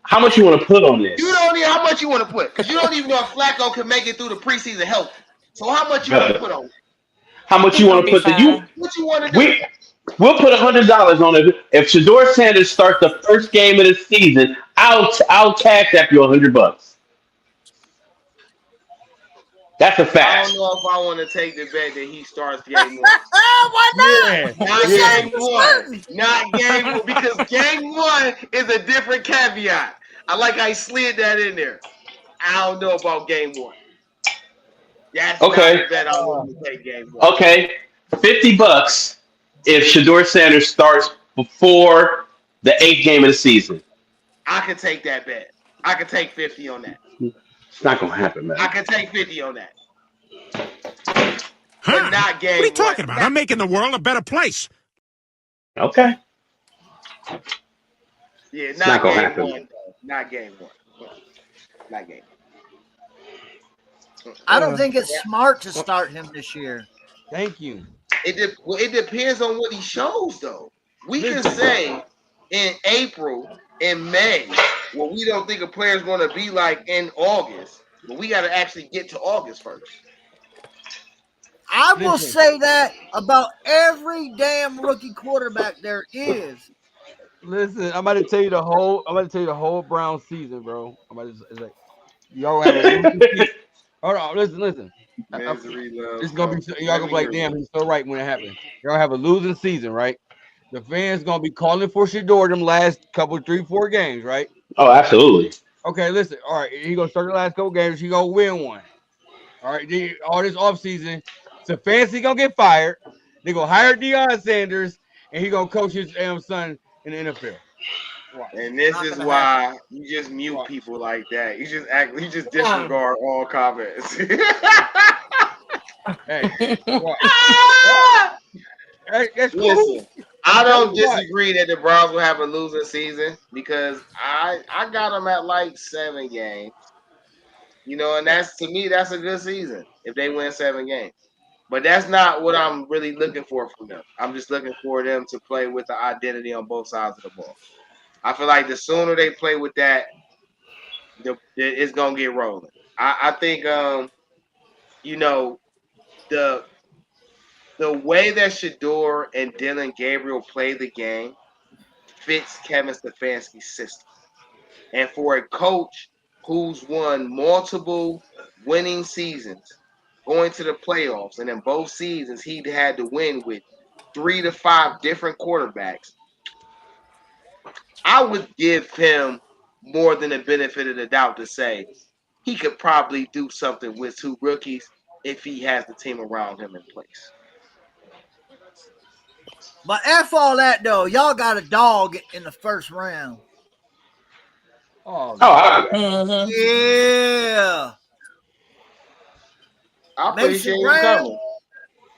F: How much you want to put on this?
C: You don't even how much you want to put, because you don't even know if Flacco can make it through the preseason healthy. So how much you want to put on it?
F: How much you want to put? What
C: you want to do?
F: We'll put $100 on it. If Shedeur Sanders starts the first game of the season, I'll cash up you $100. That's a fact.
C: I don't know if I want to take the bet that he starts game 1.
D: Why not?
C: Not game 1. Not game 1, because game 1 is a different caveat. I like how he slid that in there. I don't know about game 1. That's
F: okay.
C: Not the bet I want to take game 1.
F: Okay, $50 if Shedeur Sanders starts before the 8th game of the season.
C: I could take that bet. I could take 50 on that.
F: It's not gonna happen, man.
C: I can take 50 on that. But not game 1.
G: What are you talking about? I'm making the world a better place.
F: Okay.
C: Yeah,
F: not gonna
C: game
F: happen.
C: 1. Not game 1. Not game 1.
D: I don't think it's smart to start him this year.
E: Thank you.
C: It depends on what he shows, though. We can say in April, in May, what we don't think a player's going to be like in August, but we got to actually get to August first.
D: I will say that about every damn rookie quarterback there is.
E: Listen, I'm about to tell you the whole Brown season, bro. It's like y'all have a hold on, listen. It's gonna be y'all gonna be like, damn, he's so right when it happens. Y'all have a losing season, right? The fans gonna be calling for Shedeur them last couple, 3-4 games, right?
F: Oh, absolutely.
E: Okay, listen. All right, he gonna start the last couple games. He gonna win one. All right, all this offseason, Stefanski gonna get fired. They gonna hire Deion Sanders, and he gonna coach his son in the NFL.
C: And this
B: Not
C: is
B: gonna
C: why you just mute people like that. You just disregard all comments.
E: Hey, what? Hey, that's cool.
C: Listen, I
E: I'm
C: don't
E: telling you what.
C: disagree that the Browns will have a losing season because I got them at like 7 games. You know, and that's to me that's a good season if they win 7 games. But that's not what I'm really looking for from them. I'm just looking for them to play with the identity on both sides of the ball. I feel like the sooner they play with that, it's gonna get rolling. I think you know the way that Shador and Dylan Gabriel play the game fits Kevin Stefanski's system. And for a coach who's won multiple winning seasons, going to the playoffs, and in both seasons he had to win with 3 to 5 different quarterbacks, I would give him more than the benefit of the doubt to say he could probably do something with 2 rookies if he has the team around him in place.
D: But F all that though, y'all got a dog in the first round.
E: Oh,
B: Mhm.
D: Yeah.
C: I
D: Mason
C: appreciate you
D: Graham.
C: coming.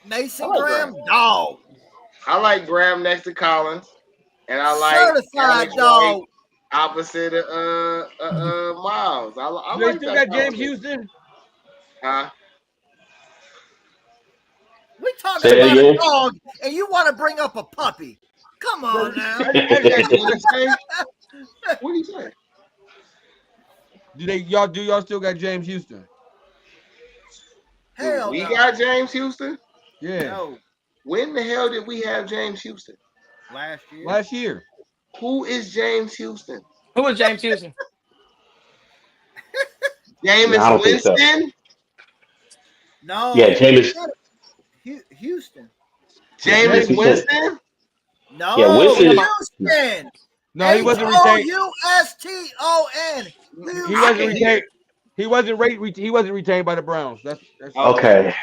D: Mason
C: I like
D: Graham,
C: Graham.
D: dog.
C: I like Graham next to Collins, and I like
D: Certified
C: Alex
D: dog.
C: Wright opposite of Miles. I
E: they
C: like
E: still
C: that
E: got James
C: combination.
E: Houston.
C: Huh?
D: We talking
F: Say it
D: about a
F: again.
D: dog, and you want to bring up a puppy. Come on now.
C: What did he say? What did he say?
E: Do y'all still got James Houston?
D: Hell
C: We
D: no.
C: got James Houston?
E: Yeah,
D: No.
C: When the hell did we have James Houston?
D: Last year.
E: last year.
C: Who is James Houston?
B: Who was James Houston?
C: Jameis
F: No, I don't think so.
C: Winston?
D: No.
F: Yeah, Jameis.
D: Houston.
C: Jameis
F: Houston.
C: Winston?
D: No.
F: Yeah, Winston is-
D: Houston.
E: No, he wasn't retained.
D: Houston.
E: He wasn't retained. He wasn't retained by the Browns. That's
F: Okay.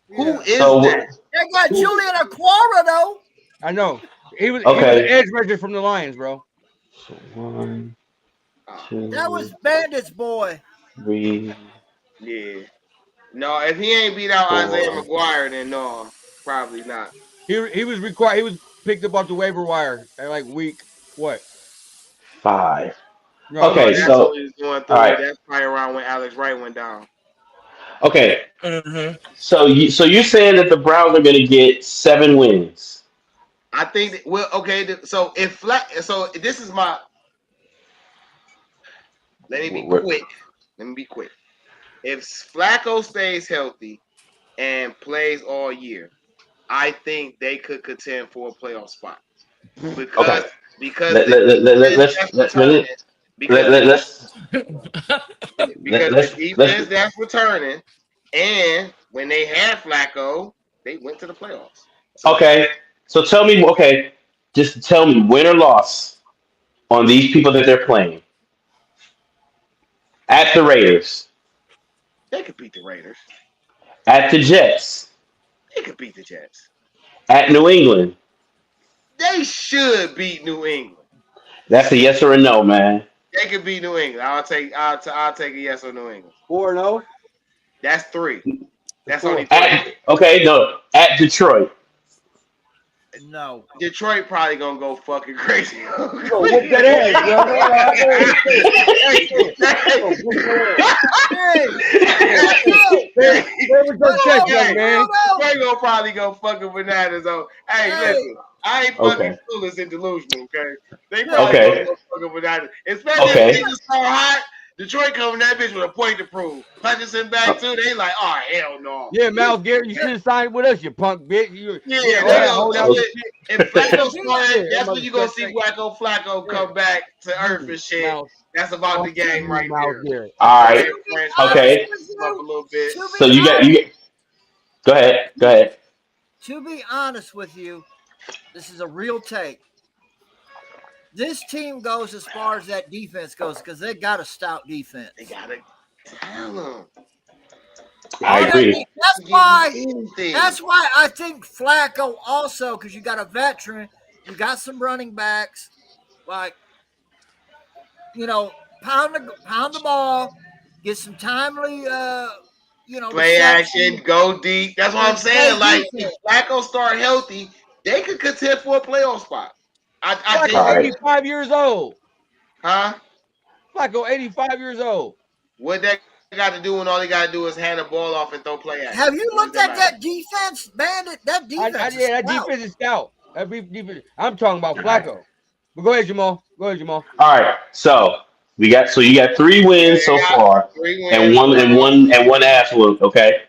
C: Who is
F: So
C: that?
D: They got Julian Aquara though.
E: I know. He was
F: Okay.
E: an edge rusher from the Lions, bro.
F: So 1, 2,
D: That was Bandit's boy.
F: 3.
C: Yeah. No, if he ain't beat out
F: 4.
C: Isaiah McGuire, then no, probably not.
E: He was required. He was picked up off the waiver wire at like week what?
F: 5.
E: No,
F: Okay,
C: That's
F: so
C: what he was going through.
F: all right.
C: That's probably around when Alex Wright went down.
F: Okay.
B: Mhm.
F: So you're saying that the Browns are going to get 7 wins?
C: I think that, well, okay. So this is my. Let me be quick. If Flacco stays healthy and plays all year, I think they could contend for a playoff spot. Because
F: Let's
C: the defense that's returning, and when they had Flacco, they went to the playoffs.
F: Okay. So tell me, just tell me win or loss on these people that they're playing. At the Raiders.
C: They could beat the Raiders.
F: At the Jets.
C: They could beat the Jets.
F: At New England.
C: They should beat New England.
F: That's a yes or a no, man.
C: They could beat New England. I'll take a yes on New England.
E: 4-0.
C: That's 3. That's only 3.
F: At Detroit.
D: No.
C: Detroit probably gonna go fucking crazy.
E: Whoop that ass,
C: Detroit gonna probably go fucking bananas on. Hey, listen, I ain't fucking foolish and delusional, okay? They probably gonna go fucking bananas. Especially if niggas so hot. Detroit coming that bitch with a point to prove. Hutchinson back too. They like, oh hell no.
E: Yeah, Miles Garrett, you should have signed with us, you punk bitch.
C: If Flacco started, that's when you gonna see Flacco come back to earth and shit. That's about the game right there.
F: All right. Okay.
C: Up a little bit.
F: So you got. Go ahead.
D: To be honest with you, this is a real take. This team goes as far as that defense goes because they got a stout defense.
C: They gotta tell them.
F: I agree.
D: That's why I think Flacco also, because you got a veteran, you got some running backs. Like, pound the ball, get some timely,
C: play
D: reception,
C: action, go deep. That's what I'm
D: and
C: saying.
D: play
C: Like,
D: defense.
C: if Flacco start healthy, they could contend for a playoff spot. I
E: Flacco,
C: think,
F: All right.
E: 85 years old.
C: huh?
E: Flacco, 85 years old.
C: What that got to do when all they got to do is hand the ball off and throw play action?
D: Have you
C: What
D: looked
C: does
D: at
C: matter?
D: that defense, man? That defense
E: Yeah,
D: is
E: that
D: stout.
E: defense is stout. That defense. I'm talking about Flacco. But go ahead, Jamal.
F: All right. So you got 3 wins so
C: They got
F: far,
C: 3
F: and
C: wins.
F: one ass whoop. Okay.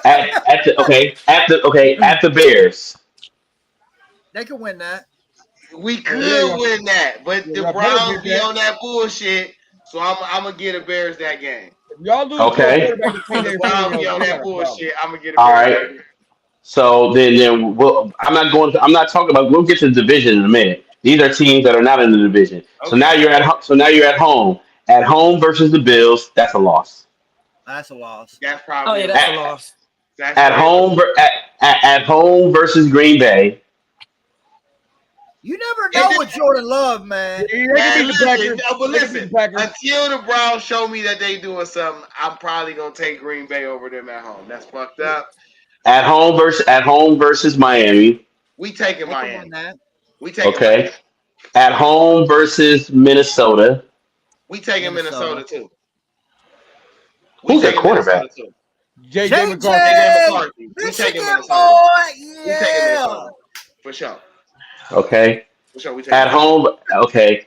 F: At the Bears.
D: They can win that.
C: We could
E: Yeah.
C: win that, but
E: Yeah,
C: the
E: y'all better
C: Browns
E: get
C: be
E: that.
C: on that bullshit. So I'm gonna get the Bears that game.
E: If y'all lose to a
F: Okay.
E: quarterback that can't
C: The
E: defend
C: Browns be
E: himself,
C: on
E: we
C: that
E: got a problem.
C: bullshit. I'm gonna get the
F: All
C: Bears
F: right.
C: that game.
F: So then I'm not talking about. We'll get to the division in a minute. These are teams that are not in the division. So now
C: Okay.
F: you're at home. At home versus the Bills. That's a loss.
D: That's a loss.
C: That's
B: Oh
C: probably
B: yeah,
C: a
B: that's a
C: loss.
B: loss.
C: That's
F: At
C: very
F: home at home versus Green Bay.
D: You never
C: It
D: know
C: just-
D: with Jordan Love, man.
E: They
C: Man,
E: can beat the
C: listen,
E: Packers.
C: no, but
E: They can beat
C: listen,
E: the Packers.
C: until the Browns show me that they doing something, I'm probably gonna take Green Bay over them at home. That's fucked up.
F: At home versus Miami.
C: We taking
D: They can
C: Miami.
D: win that.
C: We taking
F: Okay.
C: Miami.
F: At home versus Minnesota.
C: We taking
D: Minnesota.
C: Minnesota too. We
F: Who's their
C: taking
F: quarterback?
C: Minnesota too.
E: JJ McCarthy.
C: JJ McCarthy. We taking
D: Michigan
C: Minnesota.
D: boy.
C: We taking
D: Yeah.
C: Minnesota. For sure.
F: Okay.
C: For sure. We taking
F: At home. Okay.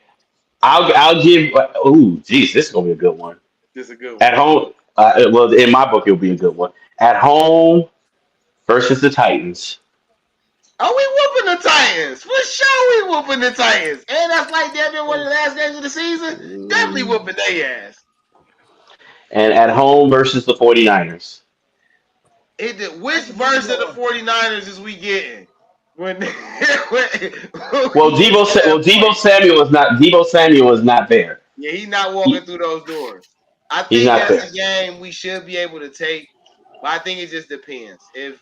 F: I'll give. Ooh, geez, this is gonna be a good one.
C: This is a good one.
F: At home. Well, in my book, it'll be a good one. At home versus the Titans.
C: Are we whooping the Titans? For sure we whooping the Titans. And that's like damn near one of the last games of the season. Definitely whooping their ass.
F: And at home versus the 49ers.
C: Which version of the 49ers is we getting? When,
F: Well, Debo Samuel is not there.
C: Yeah, he's not walking through those doors. I
F: He's
C: think
F: not
C: that's
F: there.
C: a game we should be able to take, but I think it just depends. If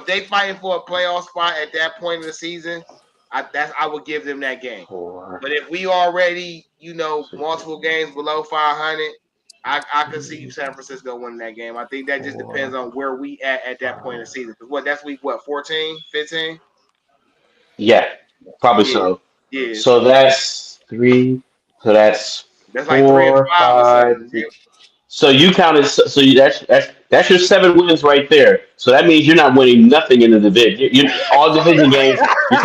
C: they fighting for a playoff spot at that point of the season, I would give them that game. But if we already, multiple games below 500, I could see San Francisco winning that game. I think that just depends on where we at that point in the season. Because that's week 14, 15?
F: Yeah, probably
C: Yeah.
F: so.
C: Yeah.
F: So that's 3. So that's
C: That's like 3 and 5 or
F: 5.
C: something.
F: So you counted. So that's your 7 wins right there. So that means you're not winning nothing in the division. All division games, you're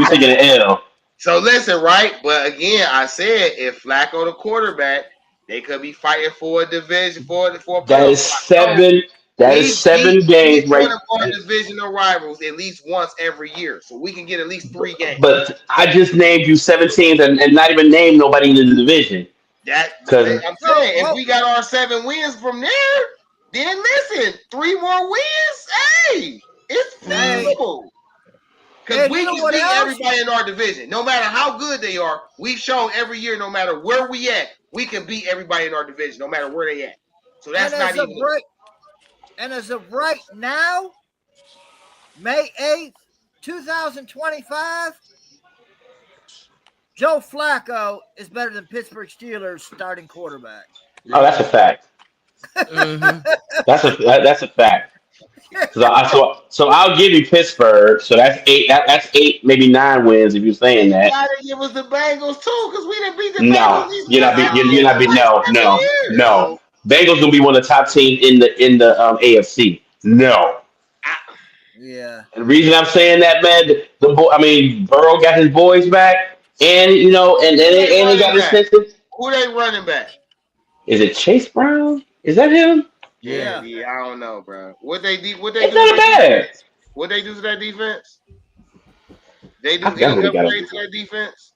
F: taking an L.
C: So listen, right? But again, I said if Flacco the quarterback, they could be fighting for a division for
F: That
C: playoff
F: is
C: spot.
F: 7. That is 7 games,
C: one
F: right?
C: of our divisional rivals at least once every year, so we can get at least 3 games.
F: But I just named you 7 teams and not even named nobody in the division.
C: I'm
F: 'Cause-
C: saying if we got our 7 wins from there, then listen, 3 more wins. Hey, it's feasible. Because
D: And
C: we
D: you know
C: can
D: what
C: beat
D: else?
C: everybody in our division. No matter how good they are, we've shown every year, no matter where we at, we can beat everybody in our division, no matter where they at. So that's
D: And
C: not
D: as of
C: even.
D: as of right now, May 8th, 2025, Joe Flacco is better than Pittsburgh Steelers starting quarterback.
F: Oh, that's a fact.
B: Mhm.
F: That's a fact. So I'll give you Pittsburgh. So that's 8. That's 8, maybe 9 wins if you're saying
C: You
F: that.
C: gotta give us the Bengals too, because we didn't beat the
F: No,
C: Bengals. these
F: you're not.
C: last
F: You're not.
C: like
F: No,
C: 7
F: no,
C: years.
F: no. Bengals gonna be one of the top teams in the AFC. No.
D: Yeah.
F: The reason I'm saying that, man, Burrow got his boys back, and and they got his senses.
C: Who they running back?
F: Is it Chase Brown? Is that him?
C: Yeah, I don't know, bro. What they do?
F: It's not bad.
C: What they do to that defense? They do
F: I forgot who
C: any
F: they got.
C: upgrades to that defense?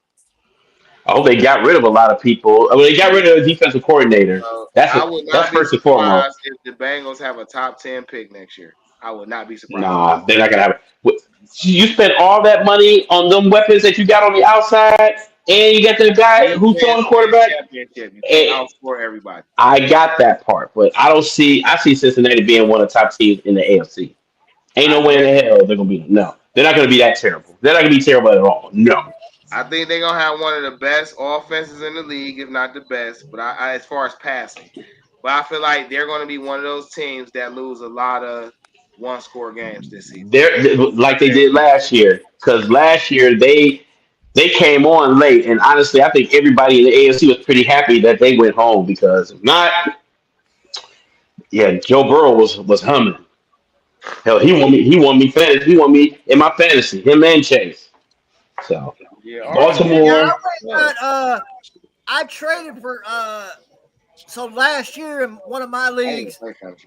F: Oh, they got rid of a lot of people. They got rid of the defensive coordinator. That's first and foremost.
C: If the Bengals have a top 10 pick next year. I would not be surprised.
F: Nah, they're not gonna have it. You spent all that money on them weapons that you got on the outside, and you got the guy who's throwing quarterback.
C: You can't outscore everybody.
F: I got that part, but I see Cincinnati being one of the top teams in the AFC. Ain't no way in the hell they're gonna be. No, they're not gonna be that terrible. They're not gonna be terrible at all. No.
C: I think they're gonna have one of the best offenses in the league, if not the best. But I as far as passing, but I feel like they're gonna be one of those teams that lose a lot of one-score games this season.
F: They're like they did last year. Because last year they came on late, and honestly, I think everybody in the AFC was pretty happy that they went home because if not, yeah, Joe Burrow was humming. Hell, he won me in my fantasy, him and Chase. So
C: Yeah,
F: Baltimore.
D: I traded for so last year in one of my leagues,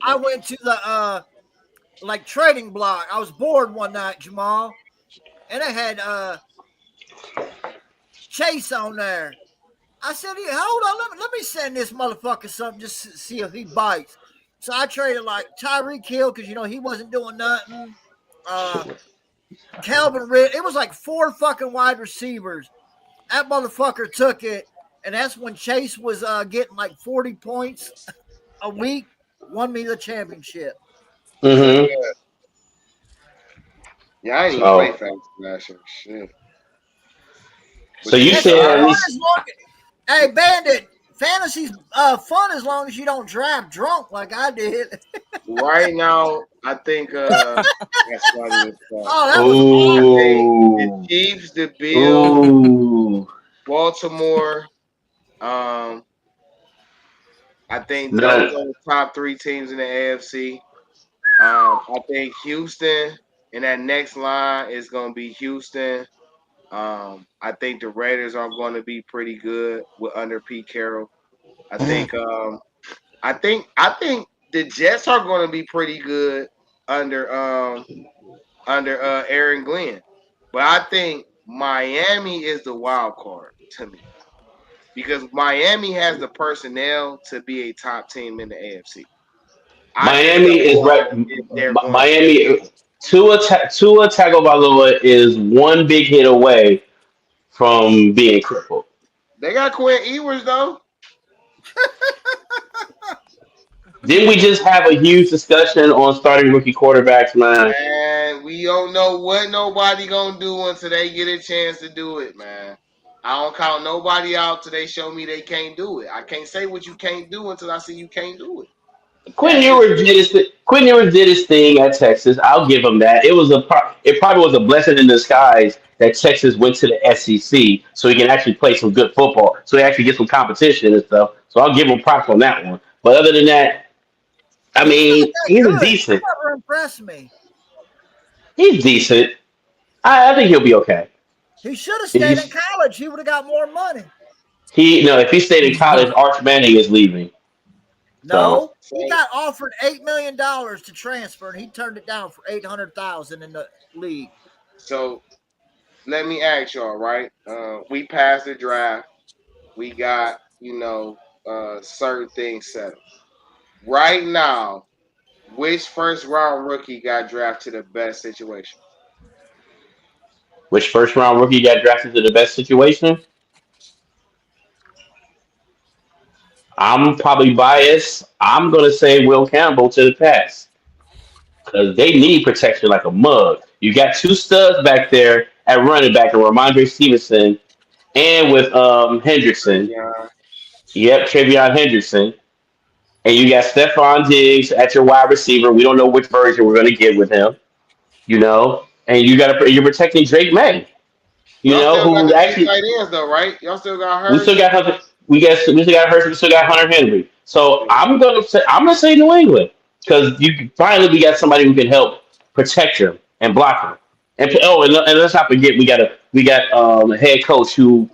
D: I went to the like trading block. I was bored one night, Jamal, and I had Chase on there. I said, hold on, let me send this motherfucker something just to see if he bites. So I traded like Tyreek Hill because he wasn't doing nothing. Calvin Ridley. It was like 4 fucking wide receivers. That motherfucker took it, and that's when Chase was getting like 40 points a week. Won me the championship.
F: Mm-hmm.
C: Yeah, I ain't even play fantasy last year. Shit.
F: So you said
D: hey, Bandit, fantasy's fun as long as you don't drive drunk like I did.
C: Right now, I think that's funny.
D: Oh, that was
C: the Chiefs, the Bills, Baltimore. I think those are the top 3 teams in the AFC. I think Houston in that next line is going to be Houston. I think the Raiders are going to be pretty good under Pete Carroll. I think the Jets are going to be pretty good under Aaron Glenn. But I think Miami is the wild card to me because Miami has the personnel to be a top team in the AFC.
F: Miami is right. Miami Tua Tagovailoa is one big hit away from being crippled.
C: They got Quinn Ewers though.
F: Didn't we just have a huge discussion on starting rookie quarterbacks, man?
C: And we don't know what nobody gonna do until they get a chance to do it, man. I don't count nobody out till they show me they can't do it. I can't say what you can't do until I see you can't do it.
F: Quinn Ewers did his thing at Texas. I'll give him that. It probably was a blessing in disguise that Texas went to the SEC so he can actually play some good football, so he actually get some competition and stuff. So I'll give him props on that one. But other than that, I mean, he's decent.
D: He never impressed me.
F: He's decent. I think he'll be okay.
D: He should have stayed in college. He would have got more money.
F: If he stayed in college, Arch Manning is leaving.
D: No, he got offered $8 million to transfer, and he turned it down for $800,000 in the league.
C: So, let me ask y'all, right? We passed the draft. We got, certain things settled. Right now, which first-round rookie got drafted to the best situation?
F: Which first-round rookie got drafted to the best situation? I'm probably biased. I'm going to say Will Campbell to the Pats because they need protection like a mug. You got 2 studs back there at running back and Ramondre Stevenson and with Hendrickson. Yep, Travion Hendrickson. And you got Stephon Diggs at your wide receiver. We don't know which version we're going to get with him, And you're protecting Drake May, who actually
C: tight ends though, right? Y'all still got Hurts.
F: We still got Hunter. We still got Hurts. We still got Hunter Henry. So I'm gonna say New England because we got somebody who can help protect him and block him. And let's not forget we got a head coach who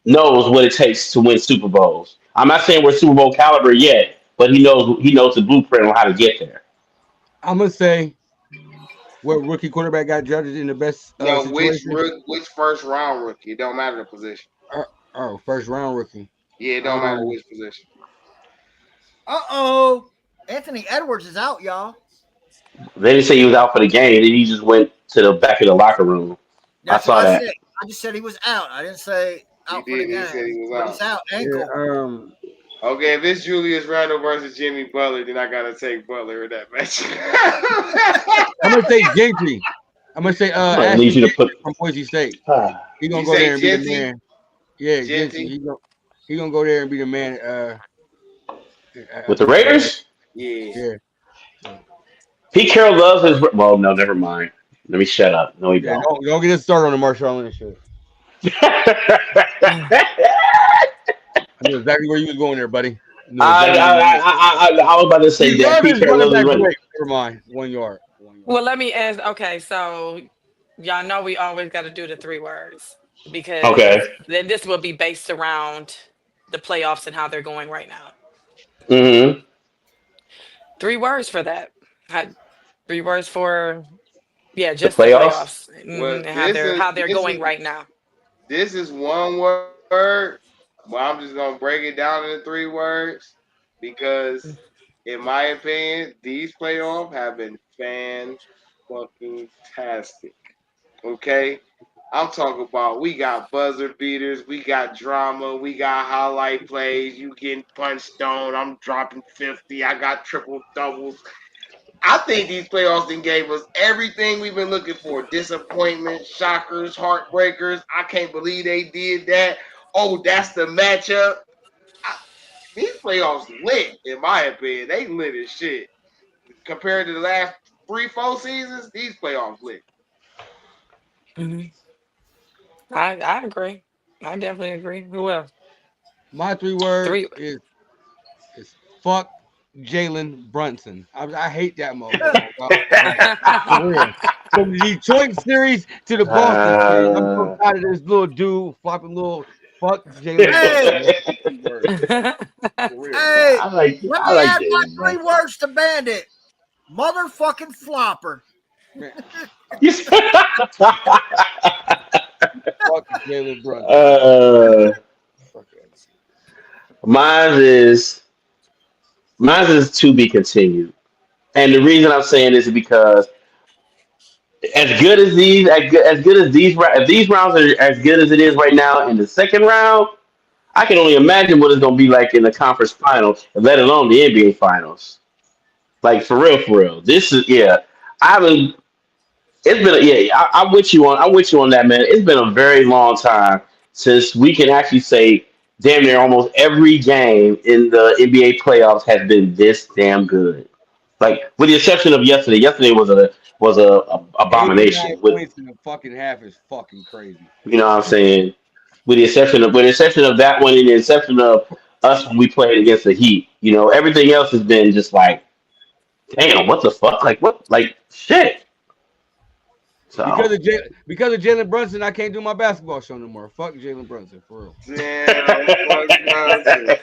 F: knows what it takes to win Super Bowls. I'm not saying we're Super Bowl caliber yet, but he knows the blueprint on how to get there.
E: I'm gonna say what rookie quarterback got drafted in the best situation?
C: Which first round rookie? It don't matter the position.
E: First round rookie.
C: Yeah, it don't matter which position.
D: Anthony Edwards is out, y'all.
F: They didn't say he was out for the game. He just went to the back of the locker room. I saw that.
D: I just said he was out. I didn't say out for the game.
C: He said he was out.
D: He's out. Ankle.
C: Okay, if it's Julius Randle versus Jimmy Butler, then I gotta take Butler in that match.
E: I'm gonna say Gentry. I'm gonna say
F: I need you to put
E: from Boise State. He gonna
C: You
E: go
C: say
E: there and be the
C: Jency?
E: man. Yeah,
C: Jency?
E: He gonna go there and be the man.
F: With the Raiders,
C: Yeah.
E: Yeah,
F: Pete Carroll loves his. Well, no, never mind. Let me shut up. No, he
E: yeah.
F: don't.
E: Don't get us started on the Marshawn Lynch shit.
F: I,
E: I knew exactly where you was going there, buddy. I knew
F: I,
E: exactly where you was.
F: I was about to say
E: He
F: that
E: loved
F: Pete
E: his
F: Carroll
E: running
F: loves his
E: back.
F: running.
E: Wait, never mind. 1 yard. 1 yard.
B: Well, let me ask. Okay, so y'all know we always got to do the 3 words because
F: Okay.
B: then this will be based around the playoffs and how they're going right now.
F: Mm-hmm.
B: 3 words for that. 3 words for
F: The
B: just the
F: playoffs.
B: playoffs
C: Well,
B: and
C: this is
B: how they're
C: this
B: going
C: is
B: right now.
C: this is one word, but I'm just gonna break it down into 3 words because, in my opinion, these playoffs have been fucking tastic. Okay, I'm talking about we got buzzer beaters, we got drama, we got highlight plays. You getting punched on, I'm dropping 50. I got triple doubles. I think these playoffs then gave us everything we've been looking for. Disappointment, shockers, heartbreakers. I can't believe they did that. Oh, that's the matchup. These playoffs lit, in my opinion. They lit as shit. Compared to the last 3, 4 seasons, these playoffs lit.
B: Mhm. I agree. I definitely agree. Who else?
E: My 3 words
B: 3.
E: is fuck Jalen Brunson. I hate that motherfucker. Like, for real. From the Detroit series to the Boston series, I'm so
F: Uh,
E: tired of this little dude flopping little fuck Jalen
D: Hey,
E: Brunson. That's my 3 words. For real.
D: hey, let
F: I
D: me
F: like
D: add my
F: Jalen
D: 3 words to Bandit. Motherfucking flopper.
E: Man,
F: Brunson.
E: fuck Jalen Brunson.
F: uh,
E: Fuck that.
F: mine is mine is to be continued, and the reason I'm saying this is because as good as if these rounds are as good as it is right now in the second round, I can only imagine what it's going to be like in the conference finals, let alone the NBA finals. Like for real, for real. This is yeah. I haven't. It's been I'm with you on that, man. It's been a very long time since we can actually say damn near almost every game in the NBA playoffs has been this damn good. Like with the exception of yesterday. Yesterday was a
E: 89
F: abomination. With
E: points in the fucking half is fucking crazy.
F: you know what I'm saying. With the exception of that one and the exception of us when we played against the Heat. You know everything else has been just like damn. What the fuck? Like what? Like shit.
E: Because
F: So.
E: of Jalen Brunson, I can't do my basketball show no more. Fuck Jalen Brunson, for real.
C: Damn, fuck Johnson.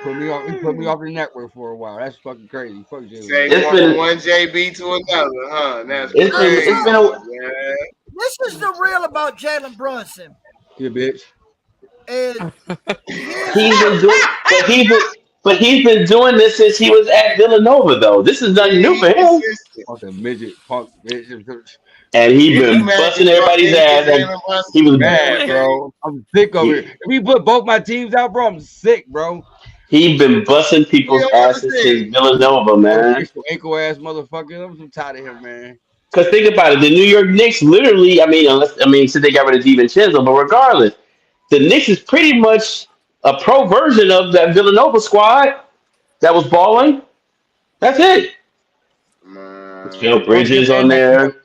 E: He put me off the network for a while. That's fucking crazy. Fuck Jalen
C: Say
E: Brunson.
F: It's been
C: one JB to another, huh? That's
F: it's been
C: crazy,
F: a
C: man.
D: This is the real about Jalen Brunson.
E: Yeah, bitch.
D: Is his
F: he's been doing but he's been doing this since he was at Villanova though. This is nothing
C: Yeah,
F: new
C: he
F: for him.
C: consistent.
E: Fucking midget, punk, bitch.
F: And he's
C: Can you
F: been
C: imagine
F: busting
C: Trump
F: everybody's
C: hating
F: ass and
C: Jalen
F: he
C: Brunson?
F: was
E: Mad, bro. I'm sick over it.
F: he,
E: If we put both my teams out, bro, I'm sick, bro.
F: he been busting
C: We
F: people's
C: don't
F: asses since
C: understand.
F: Villanova, man.
E: Artificial ankle ass motherfucker. I'm so tired of him, man.
F: Because think about it, the New York Knicks literally, since they got rid of DiVincenzo, but regardless, the Knicks is pretty much a pro version of that Villanova squad that was balling. That's it. With
C: Man.
F: Phil
E: Fuck him
F: Bridges on
E: and Hepler.
F: there.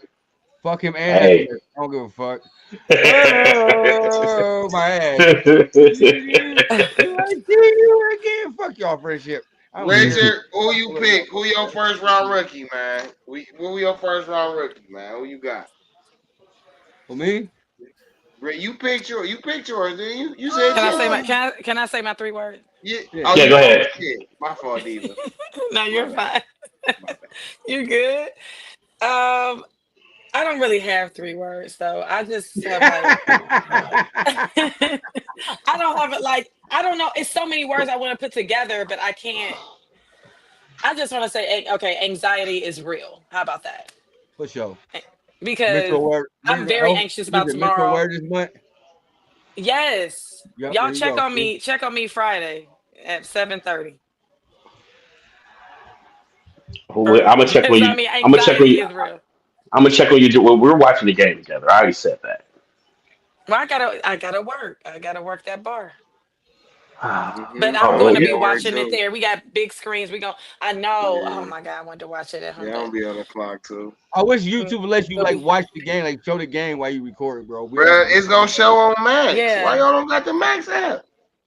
E: Fuck him and
F: Hey.
E: Hepler. I don't give a fuck. Oh, my ass. I see you again. Fuck y'all friendship. I don't care.
C: Richard, who you pick? Who your first round rookie, man? Who your first round rookie, man? Who you got?
E: For me?
C: You picked yours, didn't you? You said
B: Can I say
C: yours.
B: my can I say my 3 words?
C: Yeah.
E: Yeah.
C: Oh,
F: Yeah, go ahead.
C: shit. My fault, Diva.
B: No, you're
C: bad.
B: fine.
C: My bad.
B: You're good. I don't really have 3 words though. I just have like I don't have it like I don't know. It's so many words I want to put together, but I can't. I just want to say, okay, anxiety is real. How about that?
E: For sure.
B: Because
E: Mental aware.
B: I'm very anxious about
E: Mental
B: tomorrow.
E: awareness month.
B: Yes,
E: Yep,
B: y'all
E: there you
B: check
E: go.
B: on me. Check on me Friday at 7:30.
F: I'm gonna check with
B: I
F: you.
B: mean,
F: I'm gonna check with
B: anxiety
F: you.
B: is real.
F: I'm gonna check on you. Well, we're watching the game together. I already said that.
B: Well, I gotta work. I gotta work that bar.
C: Mm-hmm.
B: But I'm
F: Oh,
B: going to
C: We
B: be
C: at work
B: watching it
C: too.
B: there. We got big screens. We go. I know. Oh
C: Yeah.
B: my God, I wanted to watch it at home,
C: Yeah, I'm
B: but
C: gonna be on the clock too.
E: I wish YouTube would let you
B: we'll
E: like
B: be.
E: watch the game, like show the game while you record, bro. We have
C: Bruh,
E: to do
C: it's gonna show on Max. Why
B: Yeah.
C: y'all don't got the Max app?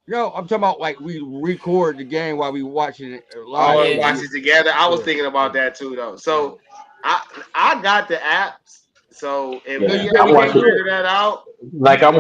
E: No, I'm talking about like we record the game while we watching it live.
C: Oh,
E: So
C: and
B: Yeah.
C: watch
E: we,
C: it together. I was
E: yeah,
C: thinking about that too though. So I got the apps. So if
E: no,
C: we
F: Yeah,
E: you got
F: I'm
C: able
E: you
C: to
E: can't
F: watching.
E: do it.
C: figure that out,
F: Like I'm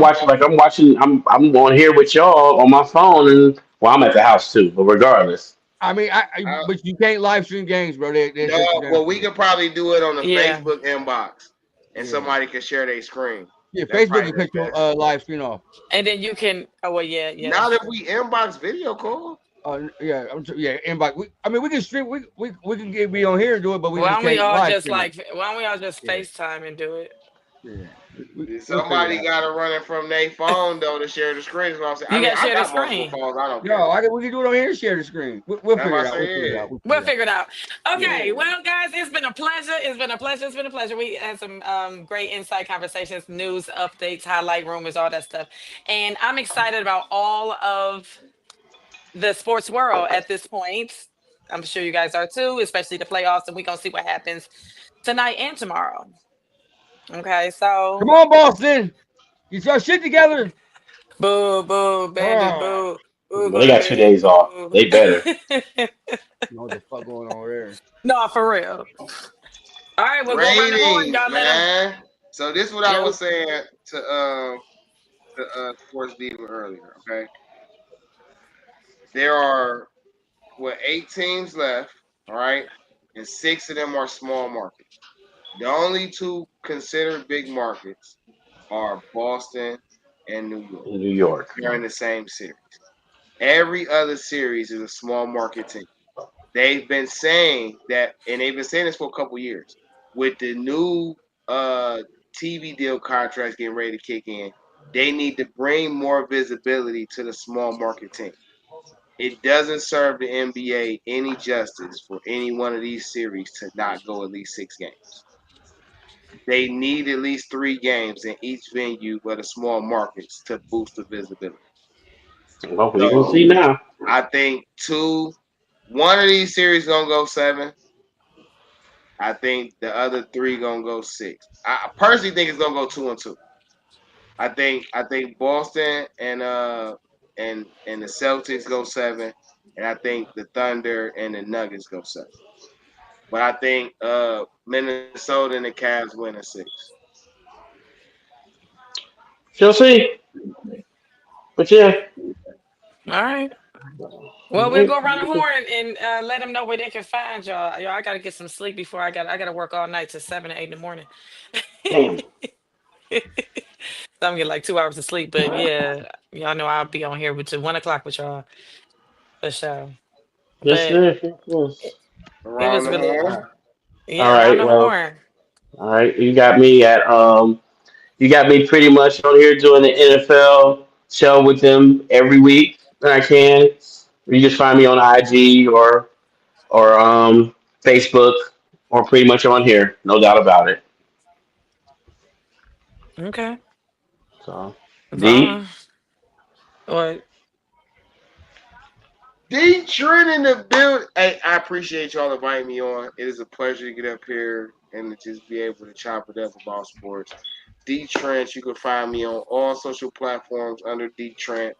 F: watching. I'm on here with y'all on my phone, and well, I'm at the house too. But regardless,
E: I mean,
C: I,
E: but you can't live stream games, bro. They
C: no,
E: shut you down.
C: well we could probably do it on the
B: Yeah.
C: Facebook inbox, and
E: Yeah,
C: somebody can share their screen.
E: yeah.
C: That's
E: Facebook
C: probably
E: can
C: the
E: cut your
C: best.
E: live stream off.
B: And then you can. Oh well, yeah, yeah,
C: Not
B: that's
C: if
B: true.
C: we inbox video call.
E: Yeah, yeah. Inbox. I mean, we can stream. We can get be on here and do it, but we
B: Why
E: just
B: don't we
E: can't
B: all
E: live
B: just
E: stream it.
B: like? Why don't we all just
E: Yeah,
B: FaceTime and do it?
E: yeah. We'll figure it
C: Somebody
E: out.
C: got to run it from their phone though to share the screen. Is what I'm saying.
B: You
C: I mean,
B: got to
C: I
B: share the
C: got multiple
B: screen.
C: phones. I don't
E: No,
C: care.
E: we can do it on here. Share the screen. We'll
C: That's
E: figure
C: what
E: it
C: I
E: out. We'll figure it
C: said.
E: out. We'll
B: We'll
E: figure it out.
B: figure it out.
C: Yeah.
B: Okay. Well, guys, it's been a pleasure. It's been a pleasure. It's been a pleasure. We had some great insight conversations, news updates, highlight rumors, all that stuff. And I'm excited about all of the sports world at this point. I'm sure you guys are too, especially the playoffs. And we're going to see what happens tonight and tomorrow. Okay. So,
E: Come on, Boston. Get your shit together.
B: boo, boo, bandit,
E: Oh,
B: boo. Boo,
F: well, they
B: boo,
F: got 2
B: bandit,
F: days off.
B: boo.
F: They better.
E: you know what the fuck going on there?
B: No, for real. All right. We'll go around the horn.
C: Ratings,
B: Y'all let them.
C: man. So this is what I
B: Yeah.
C: was saying to Sports Demon earlier. Okay, there are 8 teams left. All right, and 6 of them are small markets. The only 2 considered big markets are Boston and New York.
F: In New York.
C: They're in the same series. Every other series is a small market team. They've been saying that, and they've been saying this for a couple years. With the new TV deal contracts getting ready to kick in, they need to bring more visibility to the small market team. It doesn't serve the NBA any justice for any one of these series to not go at least 6 games. They need at least 3 games in each venue but the small markets to boost the visibility.
F: Well, we're gonna
C: So
F: see now.
C: I think one of these series gonna go 7. I think the other 3 gonna go 6. I personally think it's gonna go 2 and 2. I think Boston and the Celtics go 7, and I think the Thunder and the Nuggets go 7. But I think Minnesota and the Cavs win a 6.
F: She'll see. But yeah.
B: All right.
F: All
B: Well, we'll
F: right.
B: go around the horn and let them know where they can find y'all. Y'all, I gotta get some sleep before I gotta work all night till 7 or 8 in the morning.
F: Damn.
B: So I'm getting like 2 hours of sleep. But yeah, y'all know I'll be on here till 1 o'clock with y'all for sure.
F: Yes,
B: But
F: sir. Yes.
B: it
C: Around
B: was
C: the
B: really
C: horn.
B: yeah,
F: All
B: around
F: right.
B: the
F: Well,
B: horn.
F: all right. You got me pretty much on here doing the NFL show with them every week when I can. You just find me on IG or Facebook or pretty much on here. No doubt about it.
B: Okay.
F: So D.
B: Vaughn. Or
C: D Trent in the build. Hey, I appreciate y'all inviting me on. It is a pleasure to get up here and to just be able to chop it up about sports. D Trent, you can find me on all social platforms under D Trent.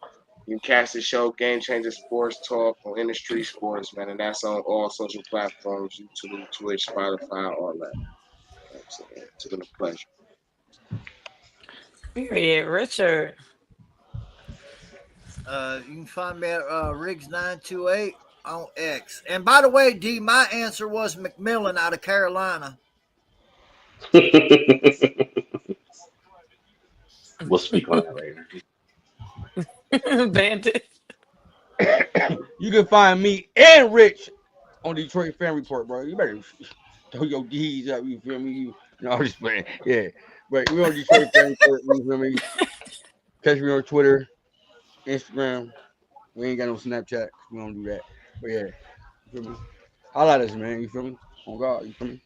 C: You can catch the show Game Changer Sports Talk on Industry Sports, man, and that's on all social platforms: YouTube, Twitch, Spotify, all that. You know what I'm saying? It's been a pleasure.
B: period, Richard.
D: You can find me at Riggs928 on X. And by the way, D, my answer was McMillan out of Carolina.
F: We'll speak on that later.
B: Bandit.
E: You can find me and Rich on Detroit Fan Report, bro. You better throw your D's up. You feel me? No, I'm just playing. Yeah, but we on Detroit Fan Report. You feel me? Catch me on Twitter, Instagram. We ain't got no Snapchat. We don't do that. But yeah, you feel me? Holla at us, man. You feel me? On God, you feel me?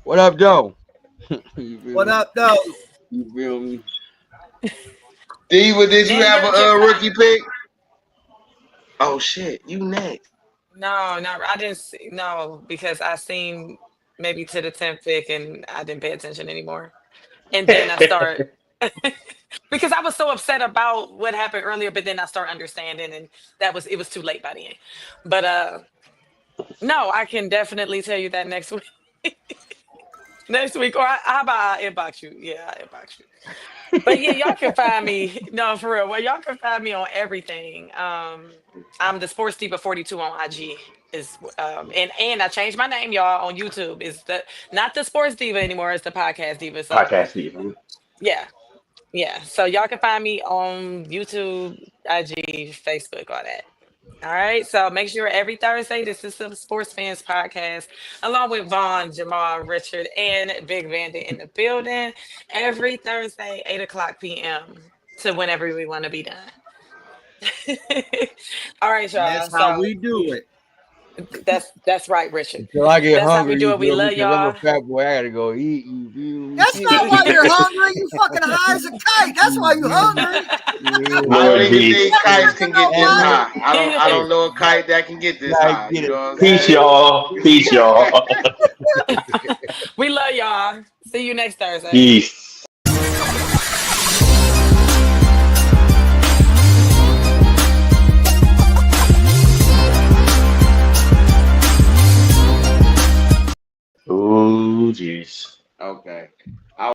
E: What up, Joe? You feel
D: What
E: me?
D: up, though?
E: You feel me?
C: Diva, did you
B: Man,
C: have
B: y'all
C: a
B: can
C: rookie pick? Oh shit, you next.
B: No, I didn't see, no, because I seen maybe to the 10th pick and I didn't pay attention anymore. And then I start because I was so upset about what happened earlier, but then I start understanding and it was too late by the end. But no, I can definitely tell you that next week. Next week, or how about I inbox you? Yeah, I inbox you. But yeah, y'all can find me. No, for real. Well, y'all can find me on everything. I'm the Sports Diva 42 on IG. And I changed my name, y'all, on YouTube. It's not the Sports Diva anymore. It's the Podcast Diva. So
F: Podcast Steve.
B: yeah, yeah. So y'all can find me on YouTube, IG, Facebook, all that. All right. So make sure every Thursday, this is the Sports Fans Podcast, along with Vaughn, Jamal, Richard, and Big Vandy in the building. Every Thursday, 8:00 p.m. to whenever we want to be done. All right, y'all.
D: That's how
B: So
D: we do it.
B: that's right, Richard.
E: Until I get
B: That's how we
E: hungry,
B: do
E: you
B: it. We
E: feel me?
B: love
E: 'Cause I'm
B: y'all.
E: a fat boy. I gotta go eat. You feel me?
D: That's not why you're hungry. You fucking high as a kite. That's why you hungry.
E: Yeah.
C: I
F: Lord
C: don't even
F: Jesus.
C: think kites can get this
D: Yeah.
C: high. I don't know a kite that can get this
E: Like,
C: high.
E: get
C: You
E: it.
C: know what I'm
F: Peace,
C: saying?
F: y'all. Peace, y'all.
B: We love y'all. See you next Thursday.
F: Peace. Oh, jeez.
C: Okay.